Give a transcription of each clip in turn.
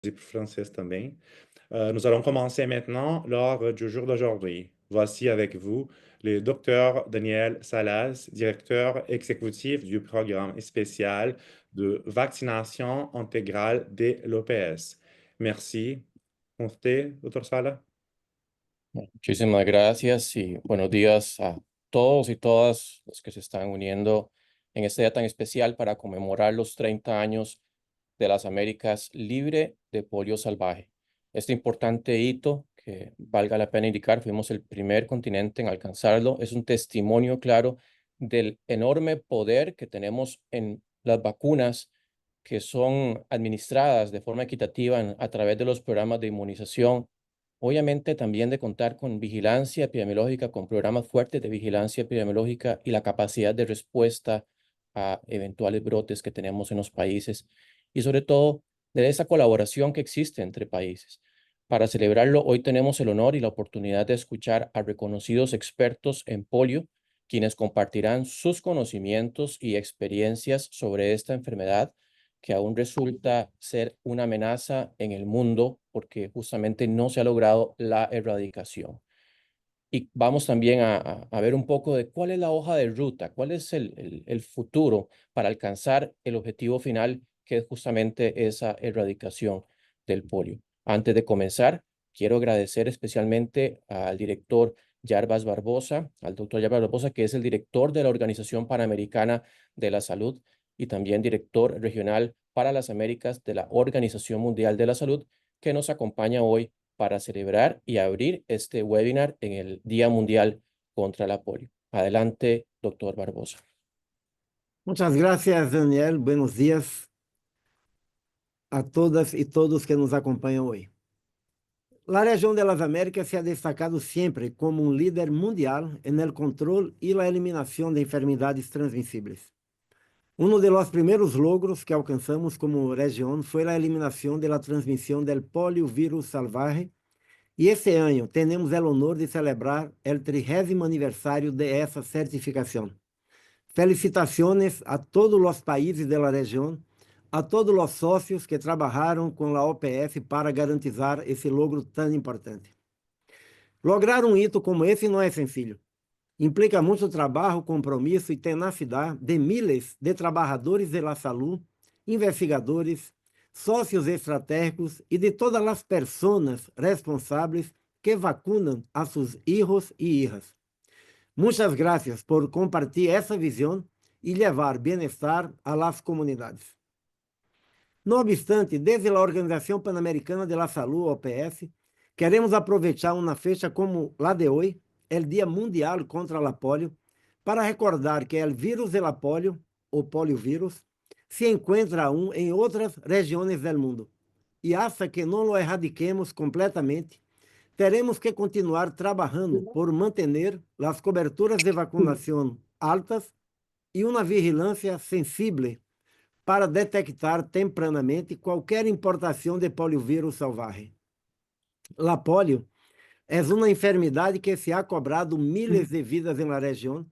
et pour français também. Nous allons commencer maintenant l'ordre du jour d'aujourd'hui. Voici avec vous le docteur Daniel Salas, directeur exécutif du programme spécial de vaccination intégrale de l'OPS. Merci. Usted, doctor Sala. Muchísimas gracias y buenos días a todos y todas los que se están uniendo en este día tan especial para conmemorar los 30 años de las Américas libre de polio salvaje. Este importante hito, que valga la pena indicar, fuimos el primer continente en alcanzarlo, es un testimonio claro del enorme poder que tenemos en las vacunas que son administradas de forma equitativa a través de los programas de inmunización. Obviamente también de contar con vigilancia epidemiológica, con programas fuertes de vigilancia epidemiológica y la capacidad de respuesta a eventuales brotes que tenemos en los países y sobre todo de esa colaboración que existe entre países. Para celebrarlo, hoy tenemos el honor y la oportunidad de escuchar a reconocidos expertos en polio, quienes compartirán sus conocimientos y experiencias sobre esta enfermedad que aún resulta ser una amenaza en el mundo porque justamente no se ha logrado la erradicación. Y vamos también a ver un poco de cuál es la hoja de ruta, cuál es el futuro para alcanzar el objetivo final, que es justamente esa erradicación del polio. Antes de comenzar, quiero agradecer especialmente al director Jarbas Barbosa, al doctor Jarbas Barbosa, que es el director de la Organización Panamericana de la Salud y también director regional para las Américas de la Organización Mundial de la Salud, que nos acompaña hoy para celebrar y abrir este webinar en el Día Mundial contra la Polio. Adelante, doctor Barbosa. Muchas gracias, Daniel. Buenos días a todas y todos que nos acompañan hoy. La región de las Américas se ha destacado siempre como un líder mundial en el control y la eliminación de enfermedades transmisibles. Uno de los primeros logros que alcanzamos como región fue la eliminación de la transmisión del poliovirus salvaje, y este año tenemos el honor de celebrar el 30º aniversario de esa certificación. Felicitaciones a todos los países de la región, a todos los socios que trabajaron con la OPS para garantizar ese logro tan importante. Lograr un hito como ese no es sencillo. Implica mucho trabajo, compromiso y tenacidad de miles de trabajadores de la salud, investigadores, socios estratégicos y de todas las personas responsables que vacunan a sus hijos y hijas. Muchas gracias por compartir esa visión y llevar bienestar a las comunidades. No obstante, desde la Organización Panamericana de la Salud, OPS, queremos aprovechar una fecha como la de hoy, el Día Mundial contra la Polio, para recordar que el virus de la polio, o poliovirus, se encuentra aún en otras regiones del mundo. Y hasta que no lo erradiquemos completamente, teremos que continuar trabajando por mantener las coberturas de vacunación altas y una vigilancia sensible para detectar tempranamente qualquer importação de poliovírus salvaje. La polio é uma enfermidade que se ha cobrado miles de vidas na região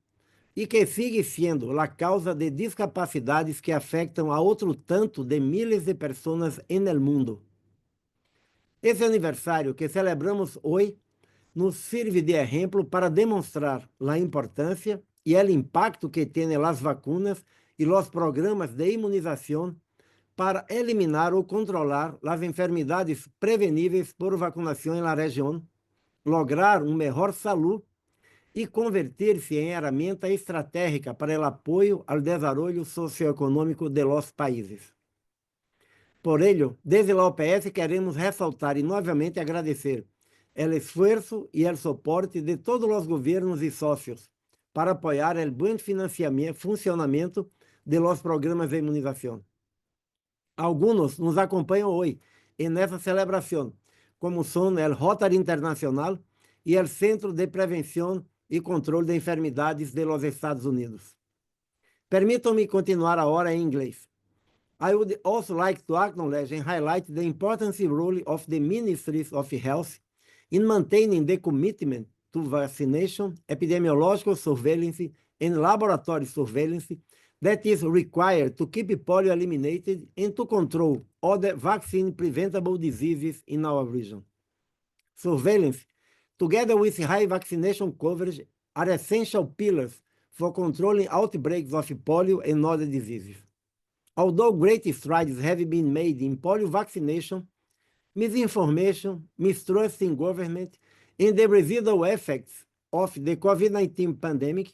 e que sigue sendo a causa de discapacidades que afetam a outro tanto de miles de pessoas no mundo. Esse aniversário que celebramos hoje nos sirve de exemplo para demonstrar a importância e o impacto que têm as vacunas e os programas de imunização para eliminar ou controlar as enfermidades preveníveis por vacunação na região, lograr uma melhor saúde e convertir-se em ferramenta estratégica para o apoio ao desenvolvimento socioeconômico de los países. Por ello, desde a OPS queremos ressaltar e novamente agradecer o esforço e o suporte de todos os governos e socios para apoiar o bom funcionamento de los programas de imunização. Alguns nos acompanham hoje nessa celebração, como são o Rotary Internacional e o Centro de Prevenção e Controle de Enfermidades de los Estados Unidos. Permitam-me continuar agora em inglês. I would also like to acknowledge and highlight the important role of the Ministries of Health in maintaining the commitment to vaccination, epidemiological surveillance, and laboratory surveillance that is required to keep polio eliminated and to control other vaccine-preventable diseases in our region. Surveillance, together with high vaccination coverage, are essential pillars for controlling outbreaks of polio and other diseases. Although great strides have been made in polio vaccination, misinformation, mistrust in government, and the residual effects of the COVID-19 pandemic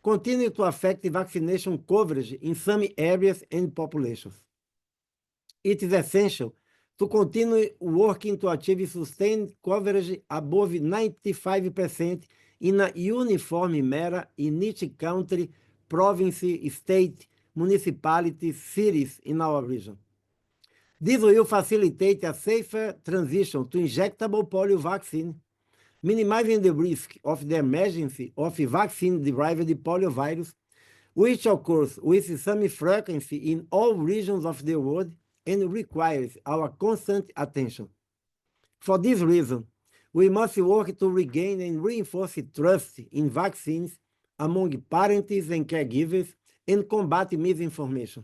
continue to affect the vaccination coverage in some areas and populations. It is essential to continue working to achieve sustained coverage above 95% in a uniform manner in each country, province, state, municipality, cities in our region. This will facilitate a safer transition to injectable polio vaccine, minimizing the risk of the emergence of vaccine-derived poliovirus, which occurs with some frequency in all regions of the world and requires our constant attention. For this reason, we must work to regain and reinforce trust in vaccines among parents and caregivers and combat misinformation.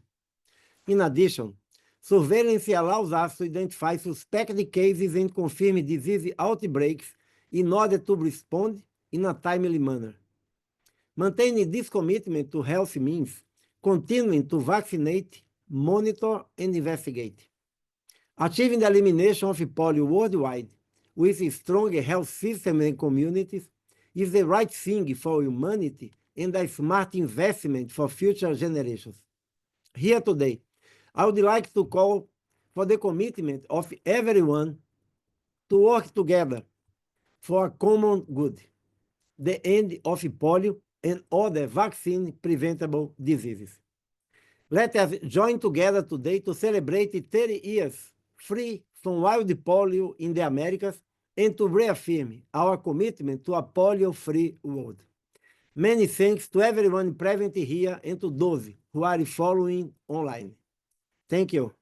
In addition, surveillance allows us to identify suspected cases and confirm disease outbreaks in order to respond in a timely manner. Maintaining this commitment to health means continuing to vaccinate, monitor, and investigate. Achieving the elimination of polio worldwide with a stronger health system and communities is the right thing for humanity and a smart investment for future generations. Here today, I would like to call for the commitment of everyone to work together for a common good, the end of polio and other vaccine-preventable diseases. Let us join together today to celebrate 30 years free from wild polio in the Americas and to reaffirm our commitment to a polio-free world. Many thanks to everyone present here and to those who are following online. Thank you.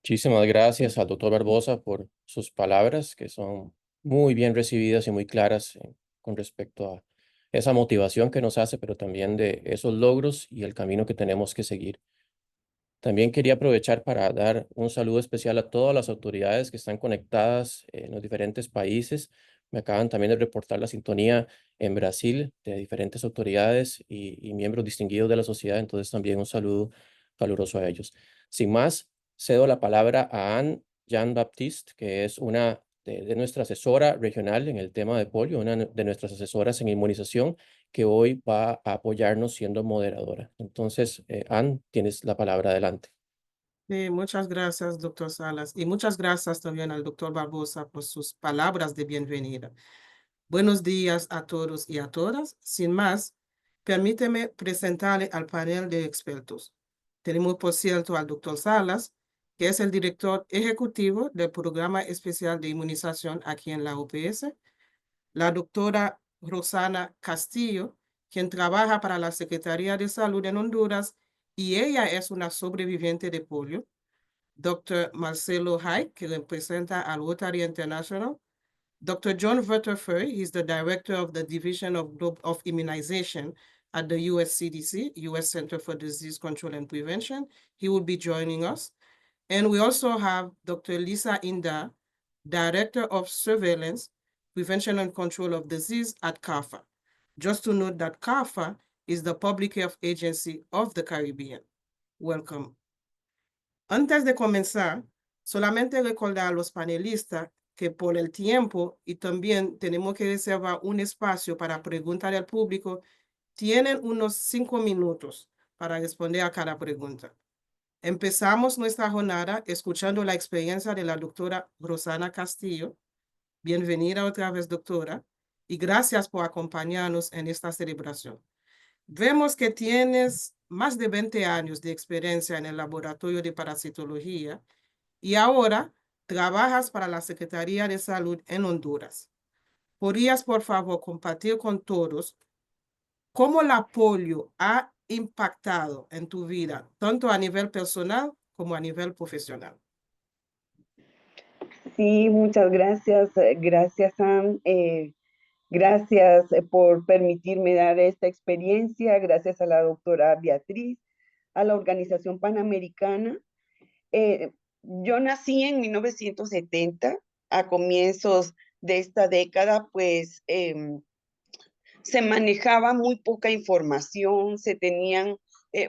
Muchísimas gracias al doctor Barbosa por sus palabras, que son muy bien recibidas y muy claras con respecto a esa motivación que nos hace, pero también de esos logros y el camino que tenemos que seguir. También quería aprovechar para dar un saludo especial a todas las autoridades que están conectadas en los diferentes países. Me acaban también de reportar la sintonía en Brasil de diferentes autoridades y miembros distinguidos de la sociedad, entonces también un saludo caluroso a ellos. Sin más, cedo la palabra a Anne Jean-Baptiste, que es una de nuestra asesora regional en el tema de polio, una de nuestras asesoras en inmunización, que hoy va a apoyarnos siendo moderadora. Entonces, Anne, tienes la palabra, adelante. Muchas gracias, doctor Salas, y muchas gracias también al doctor Barbosa por sus palabras de bienvenida. Buenos días a todos y a todas. Sin más, permíteme presentarle al panel de expertos. Tenemos, por cierto, al doctor Salas, que es el director ejecutivo del Programa Especial de Inmunización aquí en la UPS, la doctora Rosana Castillo, quien trabaja para la Secretaría de Salud en Honduras, y ella es una sobreviviente de polio. Dr. Marcelo Hay, que representa al Rotary International. Dr. John Verterfer, he's the director of the Division of Immunization at the US CDC, US Center for Disease Control and Prevention. He will be joining us. And we also have Dr. Lisa Inda, Director of Surveillance, Prevention and Control of Disease at CARFA. Just to note that CARFA is the public health agency of the Caribbean. Welcome. Antes de comenzar, solamente recordar a los panelistas que por el tiempo y también tenemos que reservar un espacio para preguntar al público, tienen unos 5 minutos para responder a cada pregunta. Empezamos nuestra jornada escuchando la experiencia de la doctora Rosana Castillo. Bienvenida otra vez, doctora, y gracias por acompañarnos en esta celebración. Vemos que tienes más de 20 años de experiencia en el laboratorio de parasitología y ahora trabajas para la Secretaría de Salud en Honduras. ¿Podrías, por favor, compartir con todos cómo la polio ha impactado en tu vida, tanto a nivel personal como a nivel profesional? Sí, muchas gracias. Gracias, Sam. Gracias por permitirme dar esta experiencia. Gracias a la doctora Beatriz, a la Organización Panamericana. Yo nací en 1970, a comienzos de esta década, pues se manejaba muy poca información, se tenían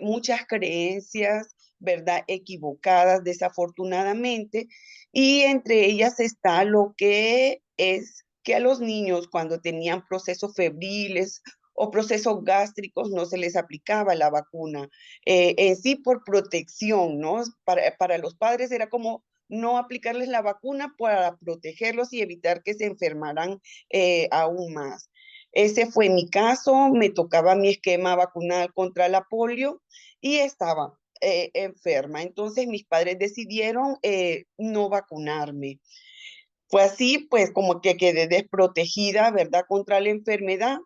muchas creencias, ¿verdad? Equivocadas, desafortunadamente, y entre ellas está lo que es que a los niños cuando tenían procesos febriles o procesos gástricos no se les aplicaba la vacuna. En sí por protección, ¿no? Para los padres era como no aplicarles la vacuna para protegerlos y evitar que se enfermaran aún más. Ese fue mi caso, me tocaba mi esquema vacunal contra la polio y estaba enferma. Entonces mis padres decidieron no vacunarme. Fue así, pues como que quedé desprotegida, ¿verdad? Contra la enfermedad.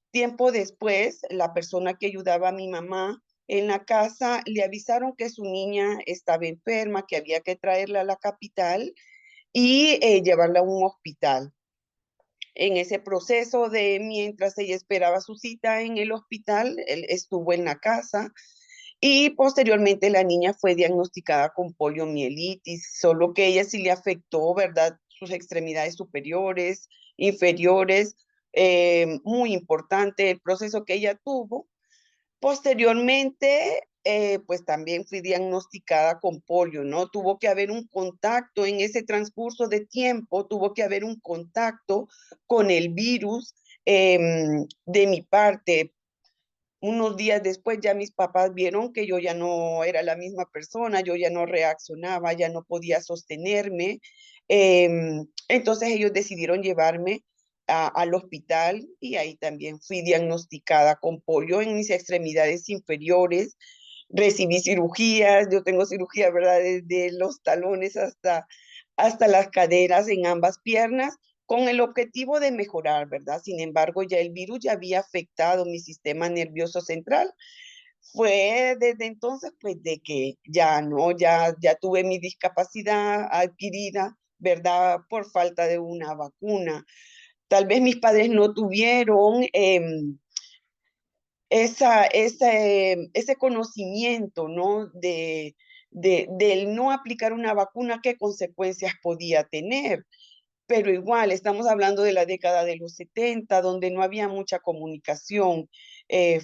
Tiempo después, la persona que ayudaba a mi mamá en la casa le avisaron que su niña estaba enferma, que había que traerla a la capital y llevarla a un hospital. En ese proceso de mientras ella esperaba su cita en el hospital, él estuvo en la casa y posteriormente la niña fue diagnosticada con poliomielitis, solo que ella sí le afectó, ¿verdad? Sus extremidades superiores, inferiores, muy importante el proceso que ella tuvo. Posteriormente, pues también fui diagnosticada con polio, ¿no? Tuvo que haber un contacto en ese transcurso de tiempo, tuvo que haber un contacto con el virus de mi parte. Unos días después ya mis papás vieron que yo ya no era la misma persona, yo ya no reaccionaba, ya no podía sostenerme. Entonces ellos decidieron llevarme al hospital y ahí también fui diagnosticada con polio en mis extremidades inferiores. Recibí cirugías, yo tengo cirugía, ¿verdad? Desde los talones hasta las caderas en ambas piernas con el objetivo de mejorar, ¿verdad? Sin embargo, ya el virus ya había afectado mi sistema nervioso central. Fue desde entonces, pues, de que ya no, ya tuve mi discapacidad adquirida, ¿verdad? Por falta de una vacuna. Tal vez mis padres no tuvieron ese conocimiento, ¿no? Del no aplicar una vacuna, qué consecuencias podía tener. Pero igual, estamos hablando de la década de los 70, donde no había mucha comunicación.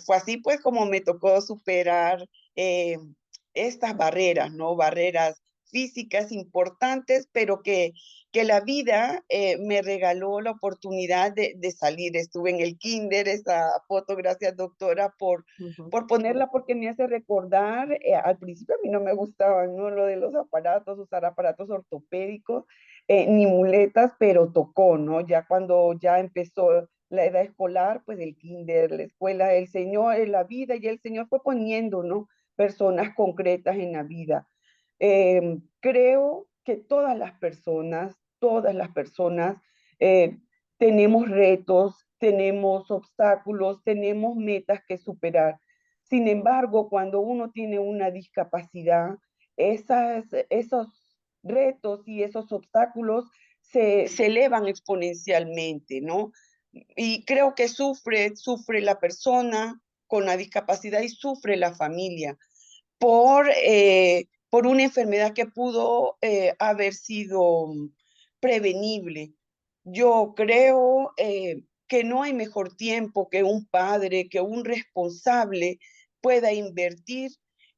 Fue así pues como me tocó superar eh, estas barreras, ¿no? Barreras físicas importantes, pero que la vida me regaló la oportunidad de salir. Estuve en el kinder, esa foto, gracias doctora por ponerla, porque me hace recordar, al principio a mí no me gustaban, ¿no? Lo de los aparatos, usar aparatos ortopédicos, ni muletas, pero tocó, ¿no? Ya cuando ya empezó la edad escolar, pues el kinder, la escuela, el Señor, la vida, y el Señor fue poniendo, ¿no? Personas concretas en la vida. Creo que todas las personas eh, tenemos retos, tenemos obstáculos, tenemos metas que superar. Sin embargo, cuando uno tiene una discapacidad, esos retos y esos obstáculos se elevan exponencialmente, ¿no? Y creo que sufre la persona con la discapacidad y sufre la familia por una enfermedad que pudo haber sido prevenible. Yo creo que no hay mejor tiempo que un padre, que un responsable pueda invertir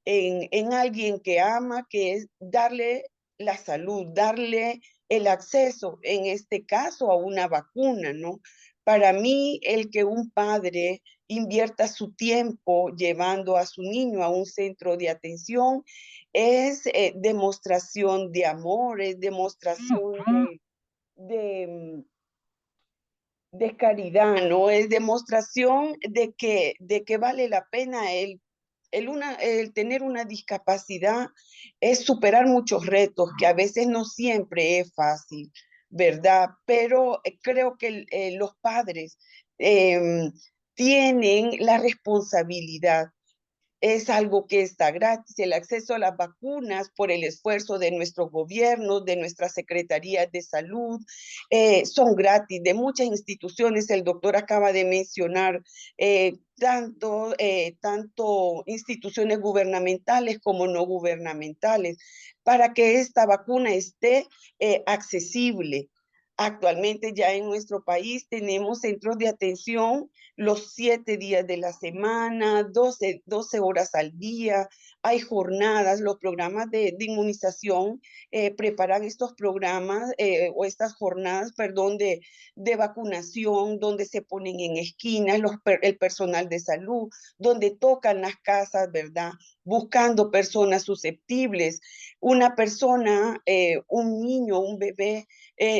en alguien que ama, que es darle la salud, darle el acceso, en este caso, a una vacuna, ¿no? Para mí, el que un padre invierta su tiempo llevando a su niño a un centro de atención es demostración de amor, es demostración de, de caridad, ¿no? Es demostración de que vale la pena el tener una discapacidad, es superar muchos retos que a veces no siempre es fácil, ¿verdad? Pero creo que los padres eh, tienen la responsabilidad, es algo que está gratis. El acceso a las vacunas por el esfuerzo de nuestros gobiernos, de nuestras secretarías de salud, son gratis. De muchas instituciones, el doctor acaba de mencionar, tanto instituciones gubernamentales como no gubernamentales, para que esta vacuna esté accesible. Actualmente ya en nuestro país tenemos centros de atención los 7 días de la semana, 12 horas al día. Hay jornadas, los programas de inmunización preparan estos programas o estas jornadas, perdón, de vacunación, donde se ponen en esquinas el personal de salud, donde tocan las casas, ¿verdad? Buscando personas susceptibles. Una persona, un niño, un bebé,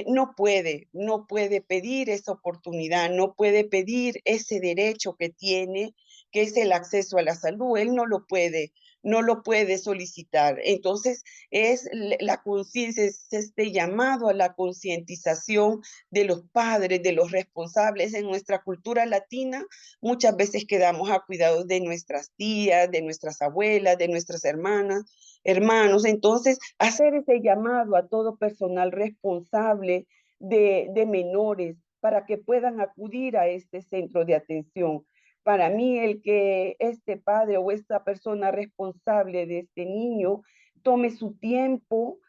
no puede pedir esa oportunidad, no puede pedir ese derecho que tiene, que es el acceso a la salud. Él no lo puede solicitar. Entonces, es la conciencia, es este llamado a la concientización de los padres, de los responsables. En nuestra cultura latina, muchas veces quedamos a cuidados de nuestras tías, de nuestras abuelas, de nuestras hermanas, hermanos. Entonces, hacer ese llamado a todo personal responsable de menores para que puedan acudir a este centro de atención. Para mí, el que este padre o esta persona responsable de este niño tome su tiempo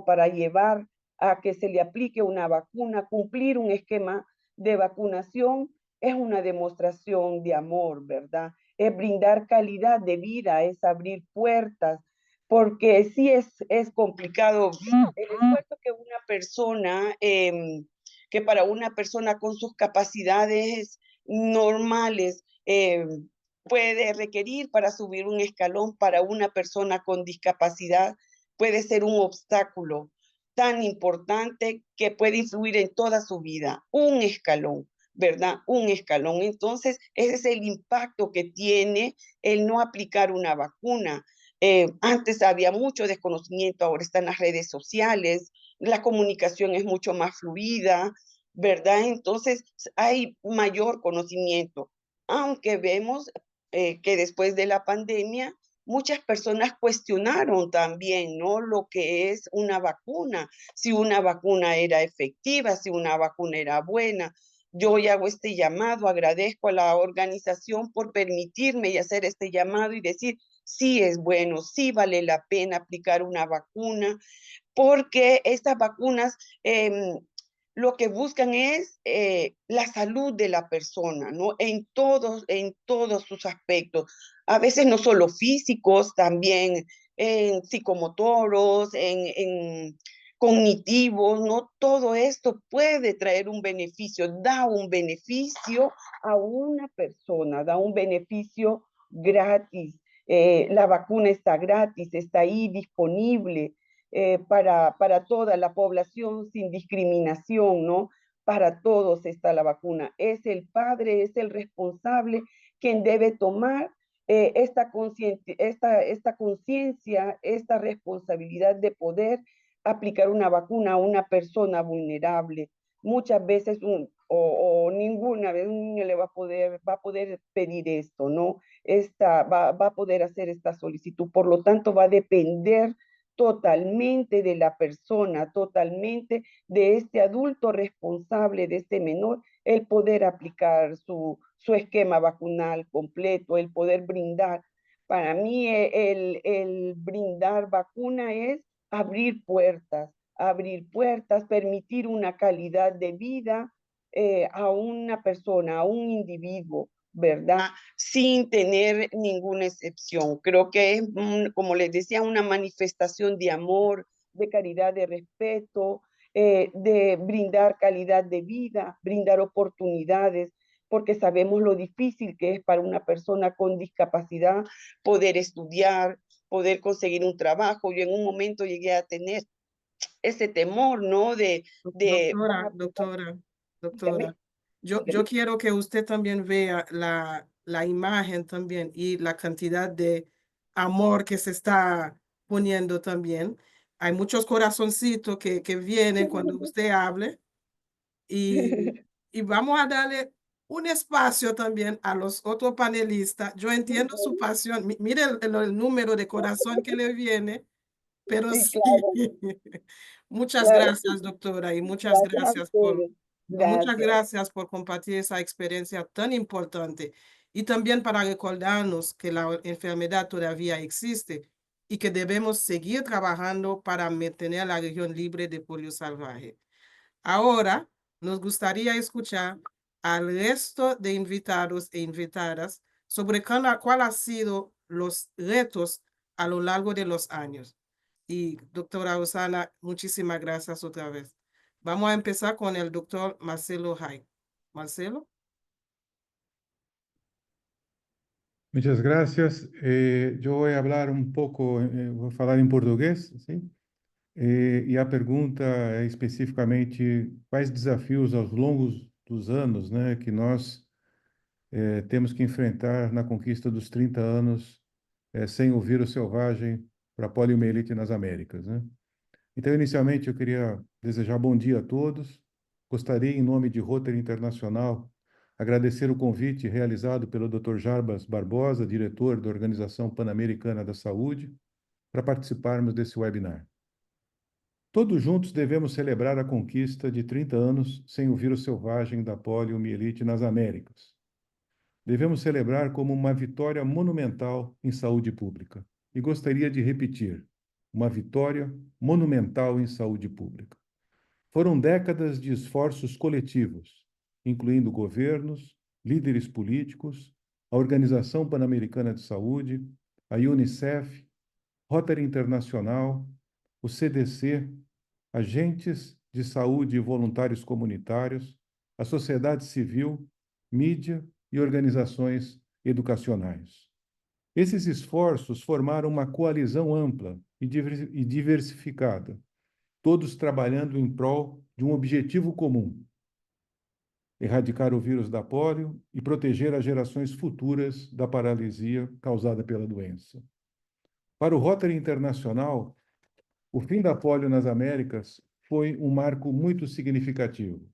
para llevar a que se le aplique una vacuna, cumplir un esquema de vacunación, es una demostración de amor, ¿verdad? Es brindar calidad de vida, es abrir puertas, porque sí es complicado el esfuerzo que una persona, que para una persona con sus capacidades normales puede requerir para subir un escalón, para una persona con discapacidad puede ser un obstáculo tan importante que puede influir en toda su vida, un escalón, ¿verdad? Un escalón. Entonces, ese es el impacto que tiene el no aplicar una vacuna. Antes había mucho desconocimiento, ahora están las redes sociales, la comunicación es mucho más fluida, ¿verdad? Entonces hay mayor conocimiento, aunque vemos que después de la pandemia muchas personas cuestionaron también, ¿no? Lo que es una vacuna, si una vacuna era efectiva, si una vacuna era buena. Yo hoy hago este llamado, agradezco a la organización por permitirme y hacer este llamado y decir, sí es bueno, sí vale la pena aplicar una vacuna, porque estas vacunas lo que buscan es la salud de la persona, ¿no? En todos sus aspectos. A veces no solo físicos, también en psicomotoros, en cognitivos, ¿no? Todo esto puede traer un beneficio, da un beneficio a una persona, da un beneficio gratis. La vacuna está gratis, está ahí disponible para toda la población sin discriminación, ¿no? Para todos está la vacuna. Es el padre, es el responsable quien debe tomar esta conciencia, esta responsabilidad de poder aplicar una vacuna a una persona vulnerable. Muchas veces o ninguna vez un niño va a poder pedir esto, ¿no? Va a poder hacer esta solicitud. Por lo tanto, va a depender totalmente de la persona, totalmente de este adulto responsable, de este menor, el poder aplicar su esquema vacunal completo, el poder brindar. Para mí el brindar vacuna es abrir puertas, permitir una calidad de vida a una persona, a un individuo, ¿verdad? Sin tener ninguna excepción. Creo que es, como les decía, una manifestación de amor, de caridad, de respeto, de brindar calidad de vida, brindar oportunidades, porque sabemos lo difícil que es para una persona con discapacidad poder estudiar, poder conseguir un trabajo. Yo en un momento llegué a tener ese temor, ¿no? Doctora, yo quiero que usted también vea la imagen también y la cantidad de amor que se está poniendo también. Hay muchos corazoncitos que vienen cuando usted hable y vamos a darle un espacio también a los otros panelistas. Yo entiendo su pasión. Mire el número de corazón que le viene, pero Sí, sí. claro, Muchas claro. gracias, doctora, y muchas Gracias a gracias por ustedes. Muchas Gracias. gracias por compartir esa experiencia tan importante y también para recordarnos que la enfermedad todavía existe y que debemos seguir trabajando para mantener a la región libre de polio salvaje. Ahora nos gustaría escuchar al resto de invitados e invitadas sobre cuál ha sido los retos a lo largo de los años. Y doctora Osana, muchísimas gracias otra vez. Vamos a empezar con el doctor Marcelo Hay. Marcelo. Muchas gracias. Yo voy a hablar un pouco, vou falar em português, sim? E a pergunta é especificamente quais desafios ao longo dos anos, né, que nós temos que enfrentar na conquista dos 30 anos sem o vírus selvagem para a poliomielite nas Américas, né? Então, inicialmente, eu queria desejar bom dia a todos. Gostaria, em nome de Rotary Internacional, agradecer o convite realizado pelo Dr. Jarbas Barbosa, diretor da Organização Pan-Americana da Saúde, para participarmos desse webinar. Todos juntos devemos celebrar a conquista de 30 anos sem o vírus selvagem da poliomielite nas Américas. Devemos celebrar como uma vitória monumental em saúde pública. E gostaria de repetir, uma vitória monumental em saúde pública. Foram décadas de esforços coletivos, incluindo governos, líderes políticos, a Organização Pan-Americana de Saúde, a UNICEF, Rotary Internacional, o CDC, agentes de saúde e voluntários comunitários, a sociedade civil, mídia e organizações educacionais. Esses esforços formaram uma coalizão ampla e diversificada, todos trabalhando em prol de um objetivo comum: erradicar o vírus da polio e proteger as gerações futuras da paralisia causada pela doença. Para o Rotary Internacional, o fim da polio nas Américas foi um marco muito significativo,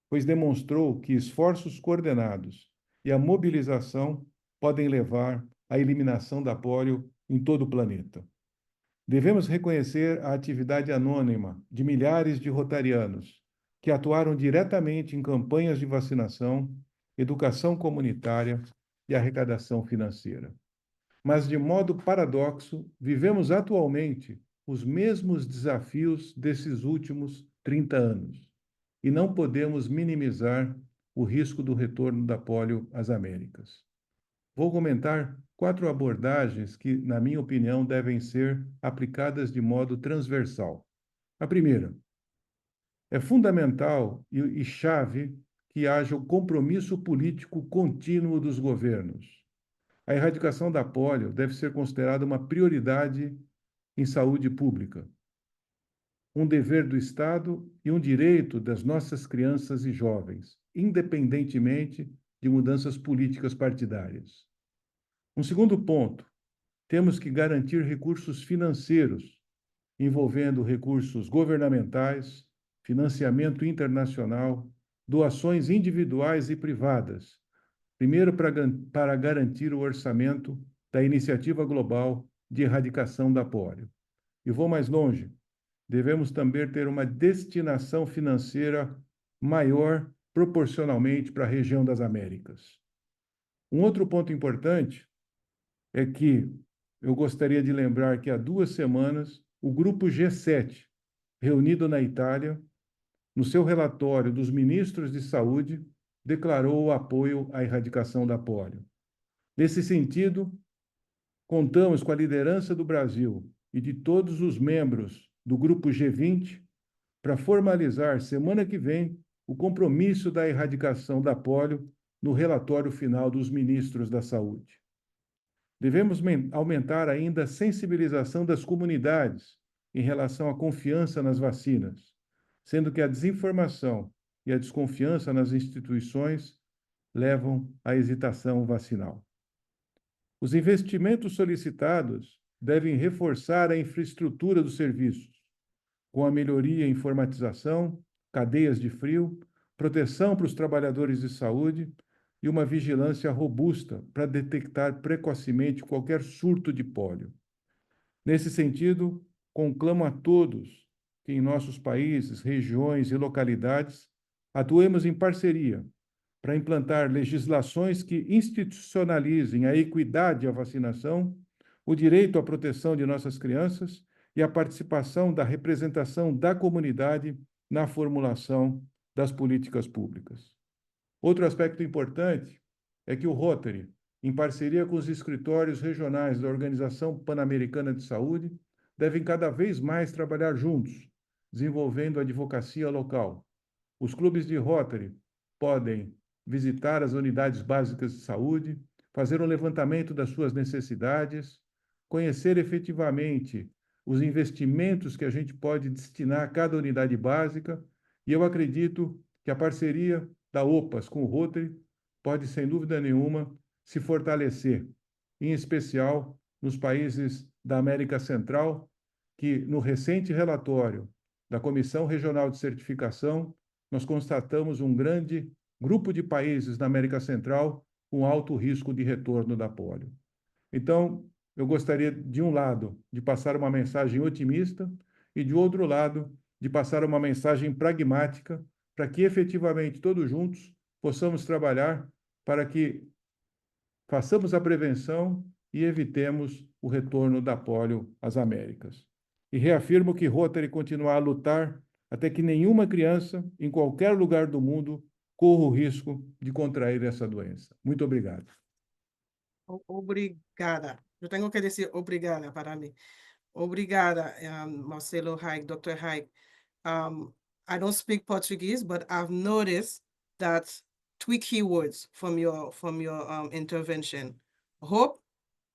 pois demonstrou que esforços coordenados e a mobilização podem levar à eliminação da polio em todo o planeta. Devemos reconhecer a atividade anônima de milhares de rotarianos que atuaram diretamente em campanhas de vacinação, educação comunitária e arrecadação financeira. Mas, de modo paradoxo, vivemos atualmente os mesmos desafios desses últimos 30 anos e não podemos minimizar o risco do retorno da polio às Américas. Vou comentar 4 abordagens que, na minha opinião, devem ser aplicadas de modo transversal. A primeira, é fundamental e chave que haja o compromisso político contínuo dos governos. A erradicação da polio deve ser considerada uma prioridade em saúde pública, um dever do Estado e um direito das nossas crianças e jovens, independentemente de mudanças políticas partidárias. Um segundo ponto, temos que garantir recursos financeiros, envolvendo recursos governamentais, financiamento internacional, doações individuais e privadas, primeiro para garantir o orçamento da Iniciativa Global de Erradicação da Polio. E vou mais longe, devemos também ter uma destinação financeira maior proporcionalmente para a região das Américas. Um outro ponto importante é que eu gostaria de lembrar que há 2 semanas o grupo G7, reunido na Itália, no seu relatório dos ministros de saúde, declarou o apoio à erradicação da polio. Nesse sentido, contamos com a liderança do Brasil e de todos os membros do grupo G20 para formalizar, semana que vem, o compromisso da erradicação da polio no relatório final dos ministros da saúde. Devemos aumentar ainda a sensibilização das comunidades em relação à confiança nas vacinas, sendo que a desinformação e a desconfiança nas instituições levam à hesitação vacinal. Os investimentos solicitados devem reforçar a infraestrutura dos serviços, com a melhoria em informatização, cadeias de frio, proteção para os trabalhadores de saúde e uma vigilância robusta para detectar precocemente qualquer surto de polio. Nesse sentido, conclamo a todos que em nossos países, regiões e localidades atuemos em parceria para implantar legislações que institucionalizem a equidade à vacinação, o direito à proteção de nossas crianças e a participação da representação da comunidade na formulação das políticas públicas. Outro aspecto importante é que o Rotary, em parceria com os escritórios regionais da Organização Pan-Americana de Saúde, devem cada vez mais trabalhar juntos, desenvolvendo a advocacia local. Os clubes de Rotary podem visitar as unidades básicas de saúde, fazer um levantamento das suas necessidades, conhecer efetivamente os investimentos que a gente pode destinar a cada unidade básica, e eu acredito que a parceria da OPAS com o Rotary pode, sem dúvida nenhuma, se fortalecer, em especial nos países da América Central, que no recente relatório da Comissão Regional de Certificação, nós constatamos um grande grupo de países na América Central com alto risco de retorno da polio. Então, eu gostaria, de um lado, de passar uma mensagem otimista e, de outro lado, de passar uma mensagem pragmática para que, efetivamente, todos juntos, possamos trabalhar para que façamos a prevenção e evitemos o retorno da polio às Américas. E reafirmo que Rotary continuará a lutar até que nenhuma criança, em qualquer lugar do mundo, corra o risco de contrair essa doença. Muito obrigado. Obrigada. Eu tenho que dizer obrigada para mim. Obrigada, Marcelo Haig, Dr. Haig. I don't speak Portuguese, but I've noticed that three keywords from your intervention: hope,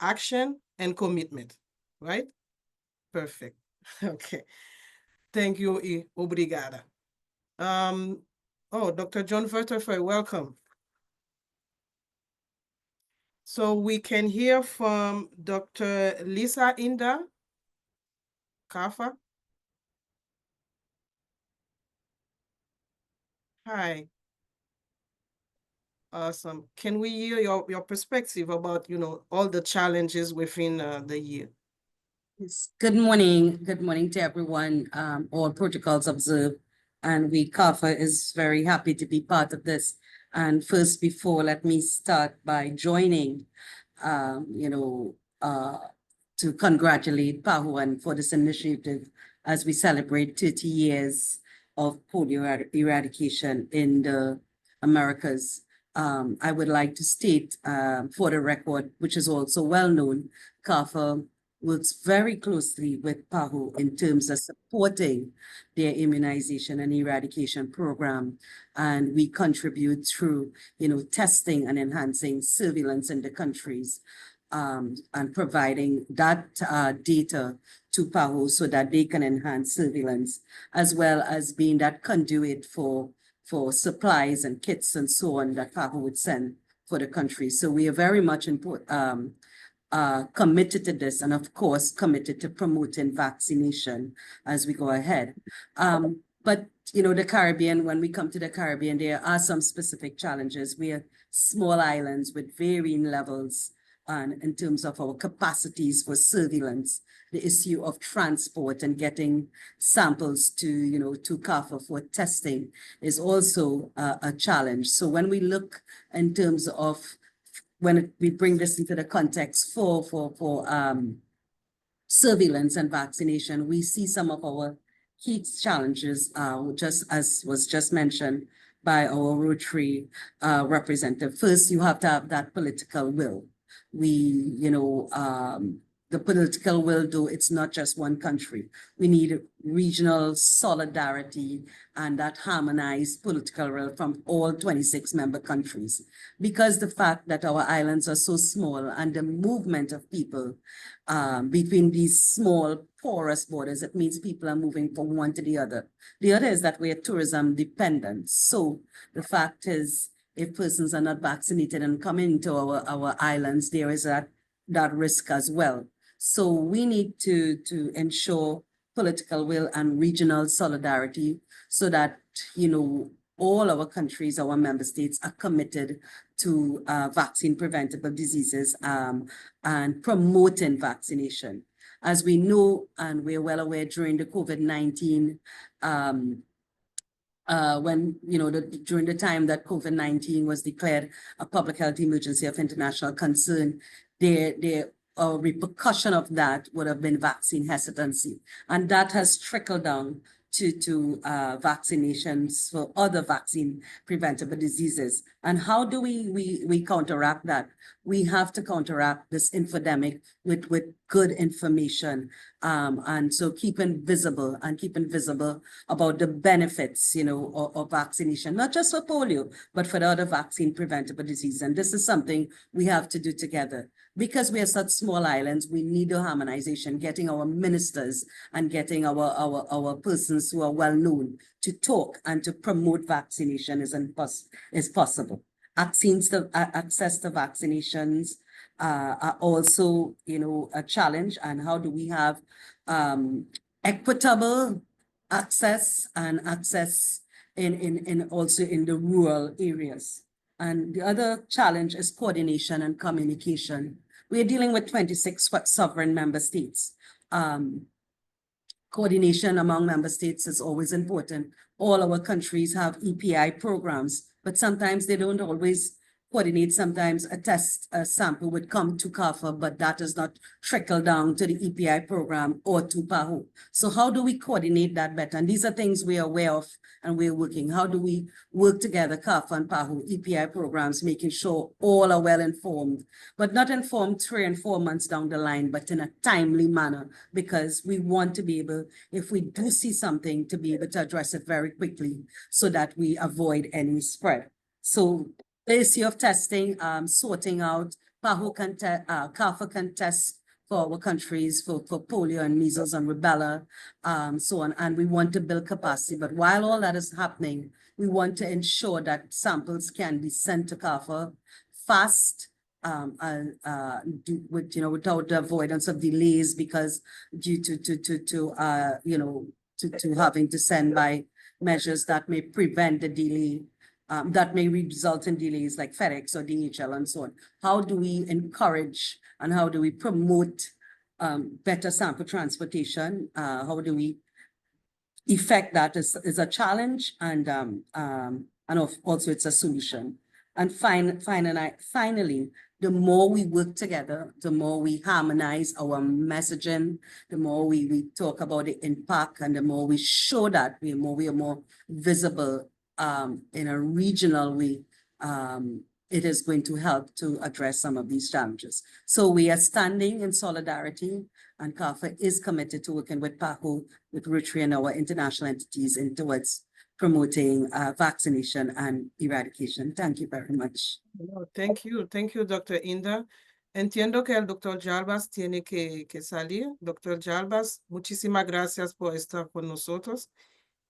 action, and commitment, right? Perfect. Okay. Thank you, obrigada. Dr. John Verterfer, welcome. So we can hear from Dr. Lisa Inda Kafa. Hi. Awesome. Can we hear your perspective about, all the challenges within the year? Yes. Good morning. Good morning to everyone. All protocols observed, and we CAFA is very happy to be part of this. And first, before, let me start by joining, to congratulate Pahuan for this initiative as we celebrate 30 years of polio eradication in the Americas. I would like to state for the record, which is also well known, CAFA works very closely with PAHO in terms of supporting their immunization and eradication program. And we contribute through, testing and enhancing surveillance in the countries, and providing that data to PAHO so that they can enhance surveillance, as well as being that conduit for supplies and kits and so on that PAHO would send for the country. So we are very much committed to this, and of course committed to promoting vaccination as we go ahead. But the Caribbean, when we come to the Caribbean, there are some specific challenges. We are small islands with varying levels in terms of our capacities for surveillance. The issue of transport and getting samples to CAFA for testing is also a challenge. So when we look in terms of we bring this into the context for surveillance and vaccination, we see some of our key challenges, just as was just mentioned by our Rotary representative. First, you have to have that political will. The political will, though it's not just one country. We need regional solidarity and that harmonized political will from all 26 member countries. Because the fact that our islands are so small and the movement of people between these small porous borders, it means people are moving from one to the other. The other is that we are tourism dependent. So the fact is, if persons are not vaccinated and come into our islands, there is that risk as well. So we need to ensure political will and regional solidarity so that, all our countries, our member states are committed to vaccine preventable diseases and promoting vaccination. As we know, and we're well aware, during the COVID-19 when, during the time that COVID-19 was declared a public health emergency of international concern, a repercussion of that would have been vaccine hesitancy. And that has trickled down to vaccinations for other vaccine preventable diseases. And how do we counteract that? We have to counteract this infodemic with good information. And so keeping visible about the benefits, of vaccination, not just for polio, but for the other vaccine preventable disease. And this is something we have to do together. Because we are such small islands, we need a harmonization, getting our ministers and getting our persons who are well known to talk and to promote vaccination is possible. Access to vaccinations are also, a challenge. And how do we have equitable access and access also in the rural areas? And the other challenge is coordination and communication. We are dealing with 26 sovereign member states. Coordination among member states is always important. All our countries have EPI programs, but sometimes they don't always coordinate. Sometimes a sample would come to CAFA, but that does not trickle down to the EPI program or to PAHO. So how do we coordinate that better? And these are things we are aware of and we're working. How do we work together, CAFA and PAHO, EPI programs, making sure all are well informed, but not informed 3 and 4 months down the line, but in a timely manner, because we want to be able, if we do see something, to be able to address it very quickly so that we avoid any spread. So the issue of testing, sorting out, CAFA can test for our countries for polio and measles and rubella, so on. And we want to build capacity. But while all that is happening, we want to ensure that samples can be sent to CAFA fast, without the avoidance of delays, because due to having to send by measures that may prevent the delay. That may result in delays like FedEx or DHL and so on. How do we encourage and how do we promote better sample transportation? How do we effect that is a challenge, and also it's a solution. And finally, the more we work together, the more we harmonize our messaging, the more we talk about the impact, and the more we show that we are more visible in a regional way, it is going to help to address some of these challenges. So we are standing in solidarity, and CAFA is committed to working with PAHO, with Rotary and our international entities towards promoting vaccination and eradication. Thank you very much. No, thank you, Dr. Inda. Entiendo que el doctor Jalbas tiene que salir. Doctor Jalbas, muchísimas gracias por estar con nosotros.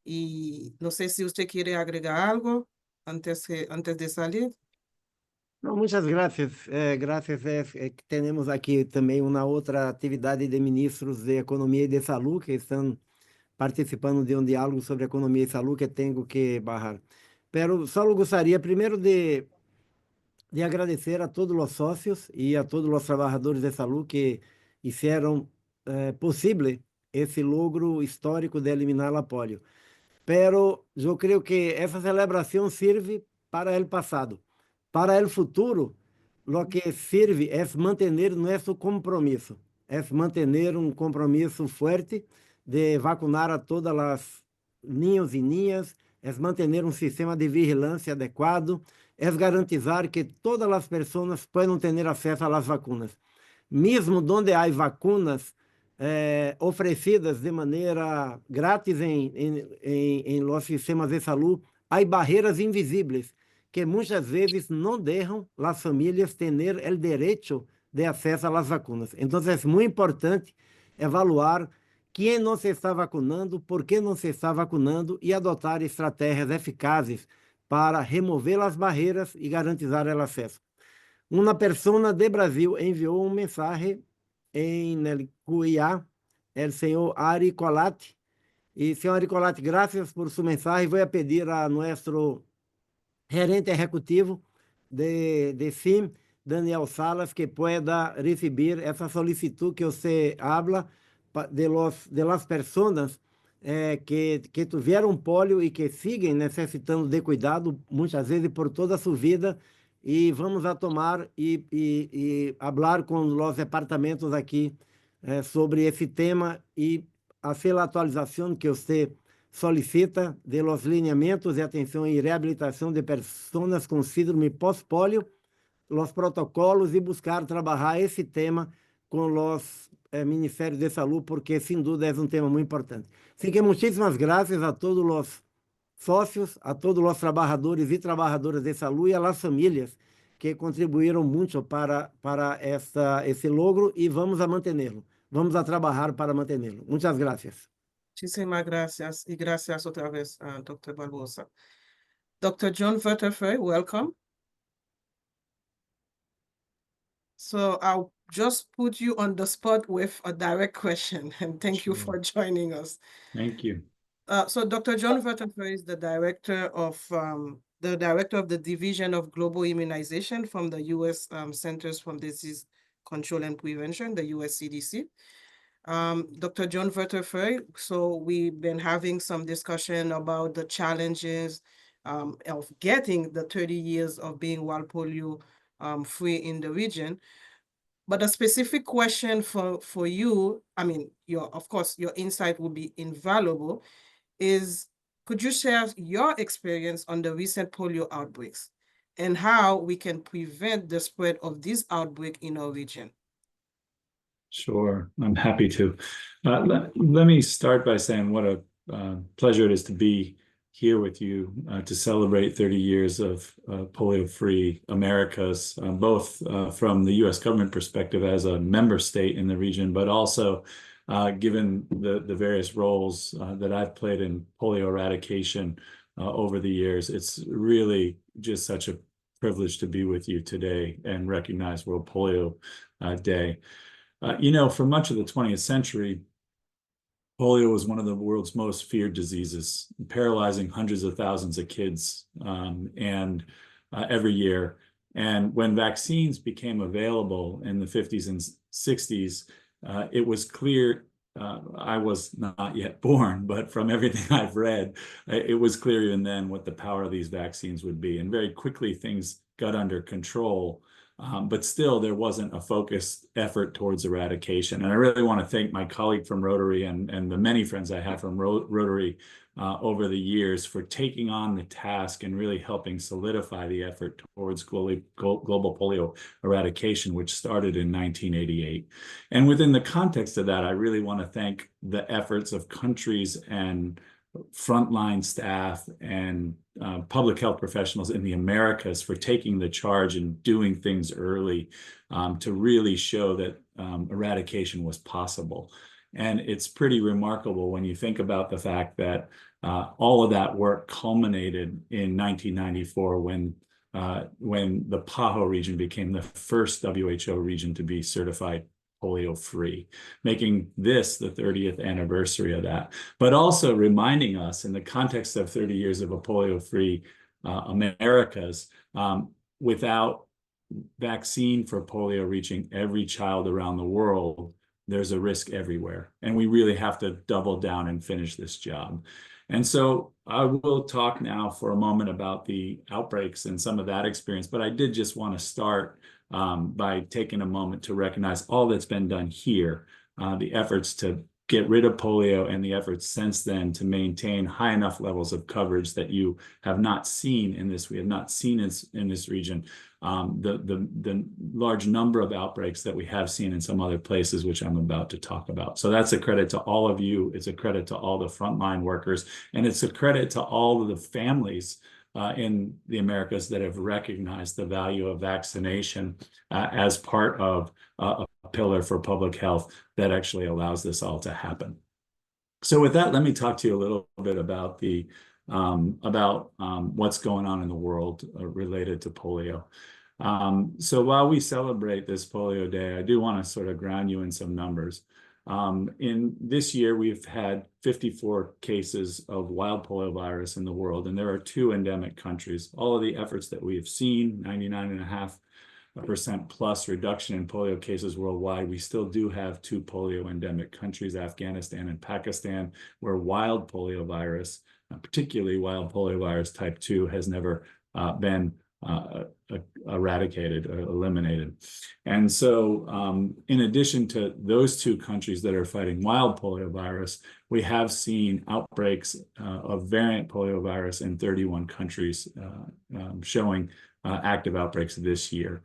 Y no sé si usted quiere agregar algo antes de salir. Não, muitas graças. Temos aqui também uma outra atividade de ministros de Economia e de Saúde que estão participando de um diálogo sobre economia e saúde que tenho que barrar. Pero só gostaria primeiro de agradecer a todos os sócios e a todos os trabalhadores de saúde que fizeram possível esse logro histórico de eliminar a polio. Pero eu creio que essa celebração serve para o passado. Para o futuro, o que serve é manter nosso compromisso, é manter um compromisso forte de vacinar a todas as niños e niñas, é manter um sistema de vigilância adequado, é garantizar que todas as pessoas possam ter acesso às vacinas. Mesmo onde há vacinas oferecidas de maneira grátis em los sistemas de saúde, há barreiras invisíveis que muitas vezes não deixam as famílias ter o direito de acesso às vacinas. Então, é muito importante evaluar quem não se está vacunando, por que não se está vacunando e adotar estratégias eficazes para remover as barreiras e garantizar o acesso. Uma pessoa de Brasil enviou mensagem em el QIA, o senhor Ari Colati. E, senhor Ari Colati, graças por sua mensagem. Vou pedir a nosso gerente executivo de CIM, Daniel Salas, que pueda receber essa solicitude que você habla de las personas que tiveram polio e que seguem necessitando de cuidado, muitas vezes por toda a sua vida, e vamos a tomar e falar com os departamentos aqui sobre esse tema e fazer a atualização que você solicita de los lineamentos de atenção e reabilitação de pessoas com síndrome pós-polio, os protocolos e buscar trabalhar esse tema com os Ministérios de Saúde, porque, sem dúvida, é um tema muito importante. Así que muchísimas gracias a todos os sócios, a todos os trabalhadores e trabalhadoras de saúde e a las famílias que contribuíram muito para esse logro e vamos a mantê-lo. Vamos a trabalhar para mantê-lo. Muitas gracias. Muchísimas gracias y gracias otra vez, Dr. Barbosa. Dr. John Vertefeuille, welcome. So I'll just put you on the spot with a direct question, and thank you for joining us. Thank you. So Dr. John Vertefeuille is the director of the Division of Global Immunization from the U.S. Centers for Disease Control and Prevention, the U.S. CDC. Dr. John Vertefeuille, so we've been having some discussion about the challenges of getting the 30 years of being wild polio free in the region. But a specific question for you, I mean, of course, your insight would be invaluable, is could you share your experience on the recent polio outbreaks and how we can prevent the spread of this outbreak in our region? Sure, I'm happy to. Let me start by saying what a pleasure it is to be here with you to celebrate 30 years of polio-free Americas, both from the U.S. government perspective as a member state in the region, but also given the various roles that I've played in polio eradication over the years. It's really just such a privilege to be with you today and recognize World Polio Day. For much of the 20th century, polio was one of the world's most feared diseases, paralyzing hundreds of thousands of kids every year. And when vaccines became available in the 50s and 60s, it was clear, I was not yet born, but from everything I've read, it was clear even then what the power of these vaccines would be. And very quickly, things got under control. But still, there wasn't a focused effort towards eradication. And I really want to thank my colleague from Rotary and the many friends I have from Rotary over the years for taking on the task and really helping solidify the effort towards global polio eradication, which started in 1988. And within the context of that, I really want to thank the efforts of countries and frontline staff and public health professionals in the Americas for taking the charge and doing things early to really show that eradication was possible. And it's pretty remarkable when you think about the fact that all of that work culminated in 1994 when the PAHO region became the first WHO region to be certified polio-free, making this the 30th anniversary of that, but also reminding us in the context of 30 years of a polio-free Americas, without vaccine for polio reaching every child around the world, there's a risk everywhere. And we really have to double down and finish this job. And so I will talk now for a moment about the outbreaks and some of that experience, but I did just want to start by taking a moment to recognize all that's been done here, the efforts to get rid of polio and the efforts since then to maintain high enough levels of coverage that you have not seen in this, we have not seen in this region, the large number of outbreaks that we have seen in some other places, which I'm about to talk about. So that's a credit to all of you. It's a credit to all the frontline workers, and it's a credit to all of the families in the Americas that have recognized the value of vaccination as part of a pillar for public health that actually allows this all to happen. So with that, let me talk to you a little bit about what's going on in the world related to polio. So while we celebrate this Polio Day, I do want to sort of ground you in some numbers. In this year, we've had 54 cases of wild polio virus in the world, and there are 2 endemic countries. All of the efforts that we have seen, 99.5 50% plus reduction in polio cases worldwide, we still do have 2 polio endemic countries, Afghanistan and Pakistan, where wild polio virus, particularly wild polio virus type 2, has never been eradicated or eliminated. And so in addition to those 2 countries that are fighting wild polio virus, we have seen outbreaks of variant polio virus in 31 countries showing active outbreaks this year.